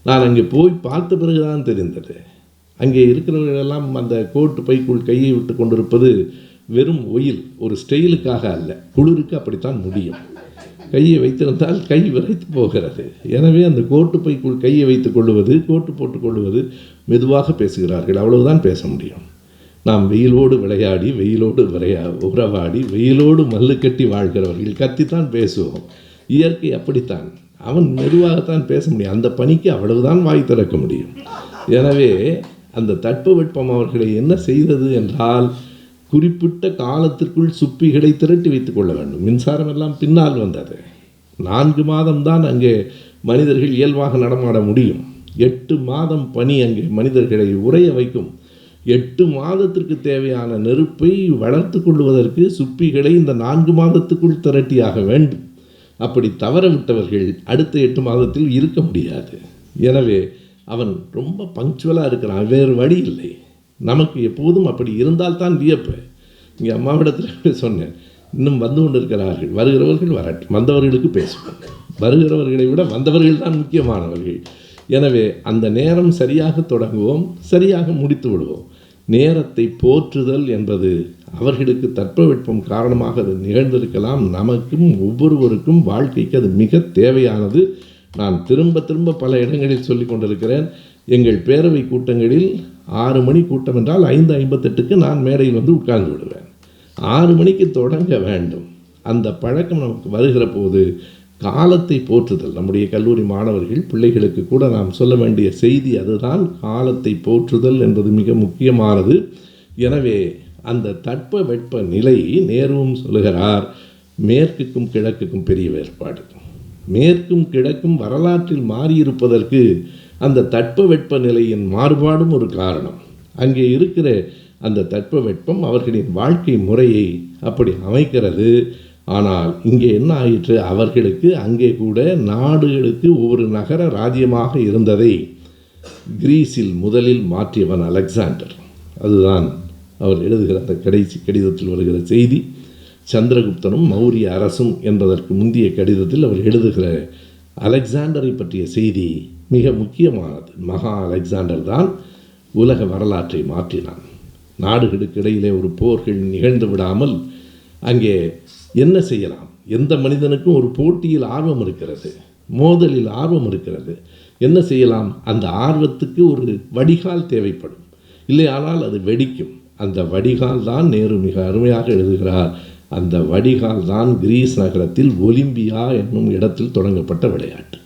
நான் அங்கே போய் பார்த்த பிறகுதான் தெரிந்தது. அங்கே இருக்கிறவர்களெல்லாம் அந்த கோட்டு பைக்குள் கையை விட்டு கொண்டிருப்பது வெறும் ஒயில், ஒரு ஸ்டைலுக்காக அல்ல, குளிருக்கு அப்படித்தான் முடியும். கையை வைத்திருந்தால் கை விரைத்து போகிறது. எனவே அந்த கோட்டு பைக்குள் கையை வைத்துக் கொள்வது, கோட்டு போட்டுக் கொள்வது, மெதுவாக பேசுகிறார்கள், அவ்வளவுதான் பேச முடியும். நாம் வெயிலோடு விளையாடி, வெயிலோடு உறவாடி, வெயிலோடு மல்லு கட்டி வாழ்கிறவர்கள் கத்தித்தான் பேசுவோம். இயற்கை அப்படித்தான், அவன் மெதுவாகத்தான் பேச முடியும். அந்த பணிக்கு அவ்வளவுதான் வாய் திறக்க முடியும். எனவே அந்த தட்பவெப்பம் அவர்களை என்ன செய்தது என்றால், குறிப்பிட்ட காலத்திற்குள் சுப்பிகளை திரட்டி வைத்துக் கொள்ள வேண்டும். மின்சாரம் எல்லாம் பின்னால் வந்தது. 4 மாதம்தான் அங்கே மனிதர்கள் இயல்பாக நடமாட முடியும். 8 மாதம் பனி அங்கே மனிதர்களை உறைய வைக்கும். 8 மாதத்திற்கு தேவையான நெருப்பை வளர்த்து கொள்வதற்கு சுப்பிகளை இந்த 4 மாதத்துக்குள் திரட்டியாக வேண்டும். அப்படி தவற விட்டவர்கள் அடுத்த 8 மாதத்தில் இருக்க முடியாது. எனவே அவன் ரொம்ப பங்க்சுவலாக இருக்கிறான், வேறு வழி இல்லை. நமக்கு எப்போதும் அப்படி இருந்தால்தான் வியப்பு. இங்கே அம்மாவிடத்தில் சொன்னேன், இன்னும் வந்து கொண்டு இருக்கிறார்கள், வருகிறவர்கள் வரட்டும், வந்தவர்களுக்கு பேசுவோம். வருகிறவர்களை விட வந்தவர்கள் தான் முக்கியமானவர்கள். எனவே அந்த நேரம் சரியாக தொடங்குவோம், சரியாக முடித்து விடுவோம். நேரத்தை போற்றுதல் என்பது அவர்களுக்கு தட்பவெப்பம் காரணமாக அது நிகழ்ந்திருக்கலாம். நமக்கும் ஒவ்வொருவருக்கும் வாழ்க்கைக்கு அது மிக தேவையானது. நான் திரும்ப திரும்ப பல இடங்களில் சொல்லி கொண்டிருக்கிறேன். எங்கள் பேரவை கூட்டங்களில் 6 மணி கூட்டம் என்றால் 5:58க்கு நான் மேடையில் வந்து உட்கார்ந்து விடுவேன். 6 மணிக்கு தொடங்க வேண்டும். அந்த பழக்கம் நமக்கு வருகிற போது காலத்தை போற்றுதல், நம்முடைய கல்லூரி மாணவர்கள் பிள்ளைகளுக்கு கூட நாம் சொல்ல வேண்டிய செய்தி அதுதான். காலத்தை போற்றுதல் என்பது மிக முக்கியமானது. எனவே அந்த தட்பவெப்ப நிலை, நேருவும் சொல்லுகிறார், மேற்குக்கும் கிழக்குக்கும் பெரிய வேறுபாடு. மேற்கும் கிழக்கும் வரலாற்றில் மாறியிருப்பதற்கு அந்த தட்பவெப்ப நிலையின் மாறுபாடும் ஒரு காரணம். அங்கே இருக்கிற அந்த தட்பவெப்பம் அவர்களின் வாழ்க்கை முறையை அப்படி அமைக்கிறது. ஆனால் இங்கே என்ன ஆயிற்று, அவர்களுக்கு அங்கே கூட நாடுகளுக்கு ஒரு நகர ராஜ்யமாக இருந்ததை கிரீஸில் முதலில் மாற்றியவன் அலெக்சாண்டர். அதுதான் அவர் எழுதுகிற அந்த கடைசி கடிதத்தில் வருகிற செய்தி. சந்திரகுப்தனும் மௌரிய அரசும் என்பதற்கு முந்தைய கடிதத்தில் அவர் எழுதுகிற அலெக்சாண்டரை பற்றிய செய்தி மிக முக்கியமானது. மகா அலெக்சாண்டர் தான் உலக வரலாற்றை மாற்றினான். நாடுகளுக்கு இடையிலே ஒரு போர்கள் நிகழ்ந்து விடாமல் அங்கே என்ன செய்யலாம்? எந்த மனிதனுக்கும் ஒரு போட்டியில் ஆர்வம் இருக்கிறது, மோதலில் ஆர்வம் இருக்கிறது. என்ன செய்யலாம்? அந்த ஆர்வத்துக்கு ஒரு வடிகால் தேவைப்படும், இல்லையானால் அது வெடிக்கும். அந்த வடிகால் தான் நேரு மிக அருமையாக எழுதுகிறார். அந்த வடிகால் தான் கிரீஸ் நகரத்தில் ஒலிம்பியா என்னும் இடத்தில் தொடங்கப்பட்ட விளையாட்டு.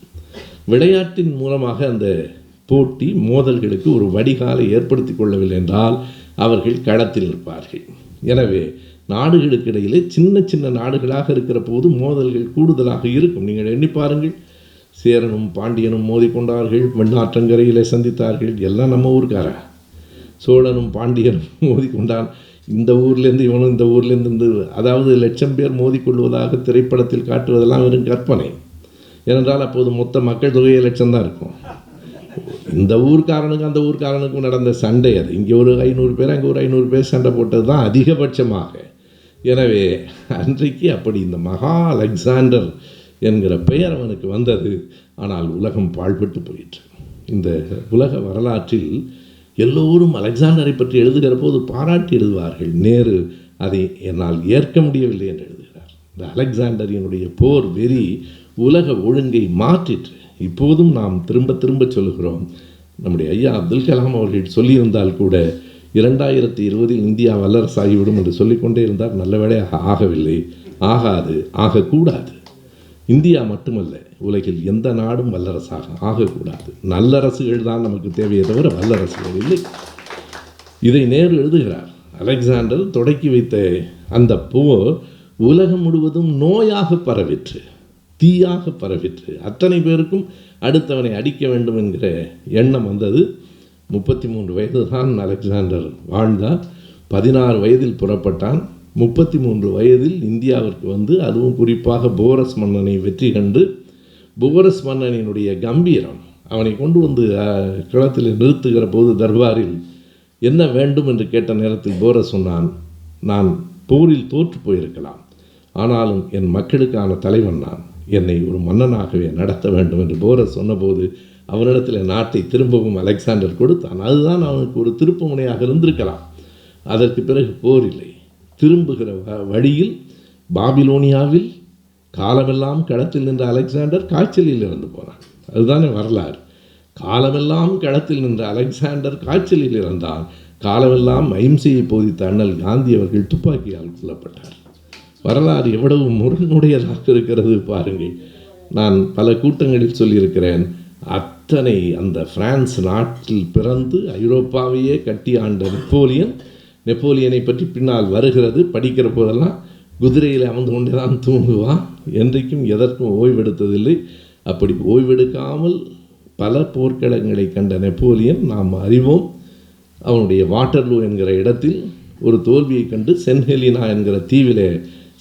விளையாட்டின் மூலமாக அந்த போட்டி மோதல்களுக்கு ஒரு வடிகாலை ஏற்படுத்தி கொள்ளவில்லை என்றால் அவர்கள் களத்தில் இருப்பார்கள். எனவே நாடுகளுக்கு இடையிலே சின்ன சின்ன நாடுகளாக இருக்கிற போது மோதல்கள் கூடுதலாக இருக்கும். நீங்கள் எண்ணி பாருங்கள், சேரனும் பாண்டியனும் மோதிக்கொண்டார்கள், வெண்ணாற்றங்கரையிலே சந்தித்தார்கள். எல்லாம் நம்ம ஊருக்காரா? சோழனும் பாண்டியனும் மோதிக்கொண்டான், இந்த ஊர்லேருந்து இவனும் இந்த ஊர்லேருந்து, அதாவது 1,00,000 பேர் மோதிக்கொள்வதாக திரைப்படத்தில் காட்டுவதெல்லாம் வெறும் கற்பனை. ஏனென்றால் அப்போது மொத்த மக்கள் தொகையே 1,00,000 தான் இருக்கும். இந்த ஊர்க்காரனுக்கும் அந்த ஊர்க்காரனுக்கும் நடந்த சண்டை அது. இங்கே ஒரு 500 பேர், அங்கே ஒரு 500 பேர் சண்டை போட்டது தான் அதிகபட்சமாக. எனவே அன்றைக்கு அப்படி இந்த மகா அலெக்சாண்டர் என்கிற பெயர் அவனுக்கு வந்தது. ஆனால் உலகம் பாழ்பட்டு போயிற்று. இந்த உலக வரலாற்றில் எல்லோரும் அலெக்சாண்டரை பற்றி எழுதுகிற போது பாராட்டி எழுதுவார்கள். நேரு அதை என்னால் ஏற்க முடியவில்லை என்று எழுதுகிறார். இந்த அலெக்சாண்டரினுடைய போர் வெறி உலக ஒழுங்கை மாற்றிற்று. இப்போதும் நாம் திரும்ப திரும்ப சொல்லுகிறோம். நம்முடைய ஐயா அப்துல் கலாம் அவர்கள் சொல்லியிருந்தால் கூட 2020 இந்தியா வல்லரசாகிவிடும் என்று சொல்லிக்கொண்டே இருந்தார். நல்ல வேளையாக ஆகவில்லை, ஆகாது, ஆகக்கூடாது. இந்தியா மட்டுமல்ல, உலகில் எந்த நாடும் வல்லரசாக ஆகக்கூடாது. நல்லரசுகள் தான் நமக்கு தேவையே தவிர வல்லரசுகள் இல்லை. இதை நேரு எழுதுகிறார். அலெக்சாண்டர் தொடக்கி வைத்த அந்த போர் உலகம் முழுவதும் நோயாக பரவிற்று, தீயாக பரவிற்று. அத்தனை பேருக்கும் அடுத்தவனை அடிக்க வேண்டும் என்கிற எண்ணம் வந்தது. 33 வயது தான் அலெக்சாண்டர் வாழ்ந்தார். 16 வயதில் புறப்பட்டான். 33 வயதில் இந்தியாவிற்கு வந்து, அதுவும் குறிப்பாக போரஸ் மன்னனை வெற்றி கண்டு, போரஸ் மன்னனினுடைய கம்பீரம் அவனை கொண்டு வந்து களத்தில் நிறுத்துகிற போது தர்பாரில் என்ன வேண்டும் என்று கேட்ட நேரத்தில் போரஸ் சொன்னான், நான் போரில் தோற்று போயிருக்கலாம், ஆனாலும் என் மக்களுக்கான தலைவன் நான், என்னை ஒரு மன்னனாகவே நடத்த வேண்டும் என்று போரஸ் சொன்னபோது அவனிடத்தில் நாட்டை திரும்பவும் அலெக்சாண்டர் கொடுத்தான். அதுதான் அவனுக்கு ஒரு திருப்பு முனையாக இருந்திருக்கலாம். அதற்கு பிறகு போர் இல்லை. திரும்புகிற வழியில் பாபிலோனியாவில் காலமெல்லாம் களத்தில் நின்ற அலெக்சாண்டர் காய்ச்சலில் இறந்து போனான். அதுதானே வரலாறு. காலமெல்லாம் களத்தில் நின்ற அலெக்சாண்டர் காய்ச்சலில் இறந்தான். காலமெல்லாம் அஹிம்சையை போதித்த அண்ணல் காந்தி அவர்கள் துப்பாக்கியால் கொல்லப்பட்டார். வரலாறு எவ்வளவு முரணுடையதாக இருக்கிறது பாருங்கள். நான் பல கூட்டங்களில் சொல்லியிருக்கிறேன். அத்தனை அந்த பிரான்ஸ் நாட்டில் பிறந்து ஐரோப்பாவையே கட்டி ஆண்ட நெப்போலியனை பற்றி பின்னால் வருகிறது. படிக்கிற போதெல்லாம் குதிரையில் அமர்ந்து கொண்டே தான் தூங்குவான். என்றைக்கும் எதற்கும் ஓய்வெடுத்ததில்லை. அப்படி ஓய்வெடுக்காமல் பல போர்க்களங்களை கண்ட நெப்போலியன் நாம் அறிவோம். அவனுடைய வாட்டர்லூ என்கிற இடத்தில் ஒரு தோல்வியை கண்டு சென்ட் ஹெலினா என்கிற தீவிலே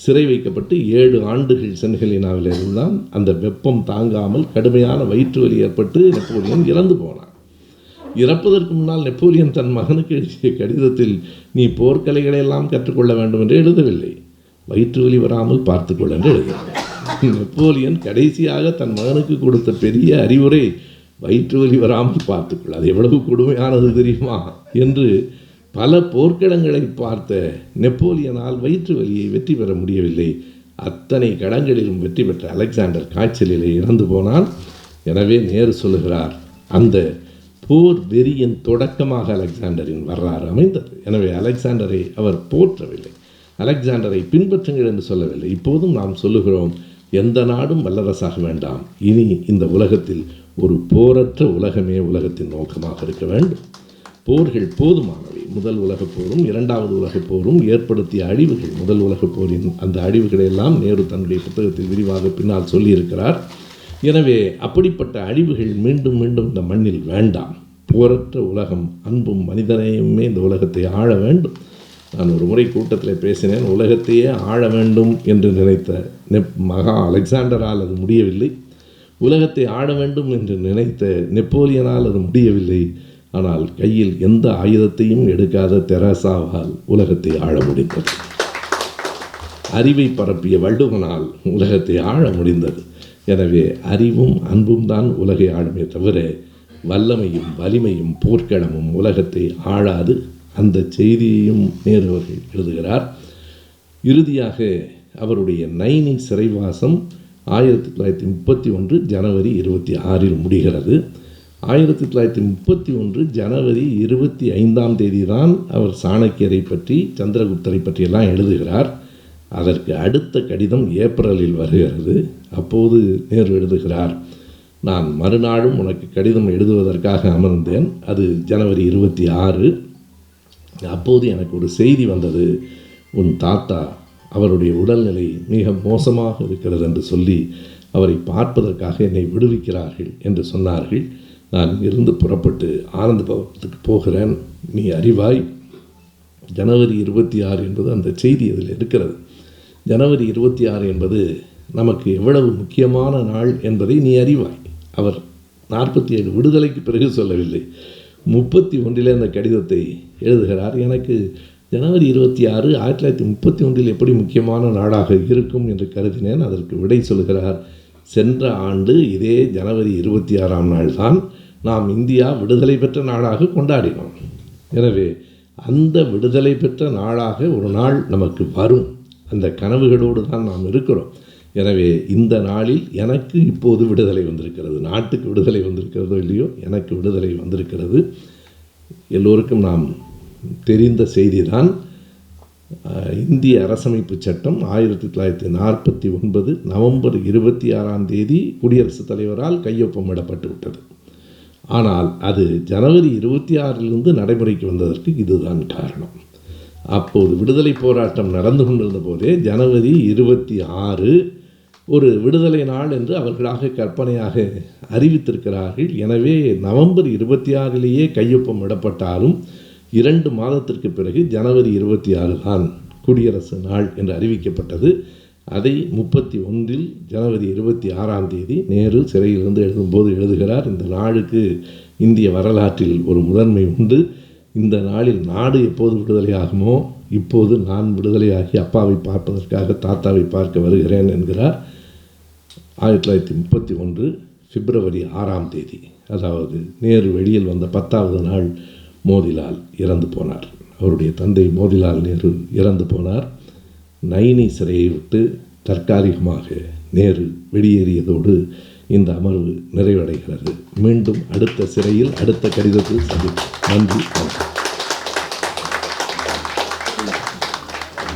சிறை வைக்கப்பட்டு 7 ஆண்டுகள் சென்ட் ஹெலினாவில் இருந்தான். அந்த வெப்பம் தாங்காமல் கடுமையான வயிற்று வலி ஏற்பட்டு நெப்போலியன் இறந்து போனான். இறப்பதற்கு முன்னால் நெப்போலியன் தன் மகனுக்கு எழுதிய கடிதத்தில் நீ போர்க்கலைகளெல்லாம் கற்றுக்கொள்ள வேண்டும் என்று எழுதவில்லை, வயிற்று வலி வராமல் பார்த்துக்கொள்ள என்று எழுதினார். நெப்போலியன் கடைசியாக தன் மகனுக்கு கொடுத்த பெரிய அறிவுரை வயிற்று வலி வராமல் பார்த்துக்கொள்ள. அது எவ்வளவு கொடுமையானது தெரியுமா என்று பல போர்க்களங்களை பார்த்த நெப்போலியனால் வயிற்று வலியை வெற்றி பெற முடியவில்லை. அத்தனை களங்களிலும் வெற்றி பெற்ற அலெக்சாண்டர் காய்ச்சலிலே இறந்து போனான். எனவே நேரு சொல்லுகிறார், அந்த போர் வெறியின் தொடக்கமாக அலெக்சாண்டரின் வரலாறு அமைந்தது. எனவே அலெக்சாண்டரை அவர் போற்றவில்லை, அலெக்சாண்டரை பின்பற்றுங்கள் என்று சொல்லவில்லை. இப்போதும் நாம் சொல்லுகிறோம், எந்த நாடும் வல்லரசாக வேண்டாம். இனி இந்த உலகத்தில் ஒரு போரற்ற உலகமே உலகத்தின் நோக்கமாக இருக்க வேண்டும். போர்கள் போதுமானவை. முதல் உலகப் போரும் 2வது உலகப் போரும் ஏற்படுத்திய அழிவுகள், முதல் உலகப் போரின் அந்த அழிவுகளை எல்லாம் நேரு தன்னுடைய புத்தகத்தில் விரிவாக பின்னால் சொல்லியிருக்கிறார். எனவே அப்படிப்பட்ட அழிவுகள் மீண்டும் மீண்டும் இந்த மண்ணில் வேண்டாம். போரற்ற உலகம், அன்பும் மனிதனையுமே இந்த உலகத்தை ஆள வேண்டும். நான் ஒரு முறை கூட்டத்தில் பேசினேன். உலகத்தையே ஆள வேண்டும் என்று நினைத்த மகா அலெக்சாண்டரால் அது முடியவில்லை. உலகத்தை ஆள வேண்டும் என்று நினைத்த நெப்போலியனால் அது முடியவில்லை. ஆனால் கையில் எந்த ஆயுதத்தையும் எடுக்காத தெரசாவால் உலகத்தை ஆள முடிந்தது. அறிவை பரப்பிய வள்ளுவனால் உலகத்தை ஆள முடிந்தது. எனவே அறிவும் அன்பும் தான் உலகை ஆளுமே தவிர வல்லமையும் வலிமையும் போர்க்களமும் உலகத்தை ஆளாது. அந்த செய்தியையும் நேரு அவர்கள் எழுதுகிறார். இறுதியாக அவருடைய நைனி சிறைவாசம் 1931 ஜனவரி 26 முடிகிறது. 1931 ஜனவரி 25ஆம் தேதி தான் அவர் சாணக்கியரை பற்றி, சந்திரகுப்தரை பற்றியெல்லாம் எழுதுகிறார். அதற்கு அடுத்த கடிதம் ஏப்ரலில் வருகிறது. அப்போது நேரு எழுதுகிறார், நான் மறுநாளும் உனக்கு கடிதம் எழுதுவதற்காக அமர்ந்தேன். அது ஜனவரி 26. அப்போது எனக்கு ஒரு செய்தி வந்தது. உன் தாத்தா, அவருடைய உடல்நிலை மிக மோசமாக இருக்கிறது என்று சொல்லி அவரை பார்ப்பதற்காக என்னை விடுவிக்கிறார்கள் என்று சொன்னார்கள். நான் இருந்து புறப்பட்டு ஆனந்த பவனத்துக்கு போகிறேன். நீ அறிவாய், ஜனவரி 26 என்பது அந்த செய்தி அதில் இருக்கிறது. ஜனவரி 26 என்பது நமக்கு எவ்வளவு முக்கியமான நாள் என்பதை நீ அறிவாய். அவர் 47 விடுதலைக்கு பிறகு சொல்லவில்லை, 31 அந்த கடிதத்தை எழுதுகிறார். எனக்கு ஜனவரி 26 1931 எப்படி முக்கியமான நாடாக இருக்கும் என்று கருதினேன். அதற்கு விடை சொல்கிறார். சென்ற ஆண்டு இதே ஜனவரி 26ஆம் நாள் தான் நாம் இந்தியா விடுதலை பெற்ற நாடாக கொண்டாடினோம். எனவே அந்த விடுதலை பெற்ற நாளாக ஒரு நாள் நமக்கு வரும். அந்த கனவுகளோடு தான் நாம் இருக்கிறோம். எனவே இந்த நாளில் எனக்கு இப்போது விடுதலை வந்திருக்கிறது. நாட்டுக்கு விடுதலை வந்திருக்கிறதோ இல்லையோ, எனக்கு விடுதலை வந்திருக்கிறது. எல்லோருக்கும் நாம் தெரிந்த செய்தி தான். இந்திய அரசமைப்பு சட்டம் 1949 நவம்பர் 26ஆம் தேதி குடியரசுத் தலைவரால் கையொப்பமிடப்பட்டு விட்டது. ஆனால் அது ஜனவரி 26 நடைமுறைக்கு வந்ததற்கு இதுதான் காரணம். அப்போது விடுதலை போராட்டம் நடந்து கொண்டிருந்த போதே ஜனவரி 26 ஒரு விடுதலை நாள் என்று அவர்களாக கற்பனையாக அறிவித்திருக்கிறார்கள். எனவே நவம்பர் 26 கையொப்பம் இடப்பட்டாலும் 2 மாதத்திற்கு பிறகு ஜனவரி 26 தான் குடியரசு நாள் என்று அறிவிக்கப்பட்டது. அதை 31 ஜனவரி 26ஆம் தேதி நேரு சிறையிலிருந்து எழுதும்போது எழுதுகிறார். இந்த நாளுக்கு இந்திய வரலாற்றில் ஒரு முதன்மை உண்டு. இந்த நாளில் நாடு எப்போது விடுதலையாகுமோ, இப்போது நான் விடுதலையாகி அப்பாவை பார்ப்பதற்காக தாத்தாவை பார்க்க வருகிறேன் என்கிறார். 1931 பிப்ரவரி 6ஆம் தேதி, அதாவது நேரு வெளியில் வந்த 10வது நாள் மோதிலால் இறந்து போனார். அவருடைய தந்தை மோதிலால் நேரு இறந்து போனார். நைனி சிறையை விட்டு தற்காலிகமாக நேரு வெளியேறியதோடு இந்த அமர்வு நிறைவடைகிறது. மீண்டும் அடுத்த சிறையில் அடுத்த கடிதத்தில் சந்திப்போம். நன்றி.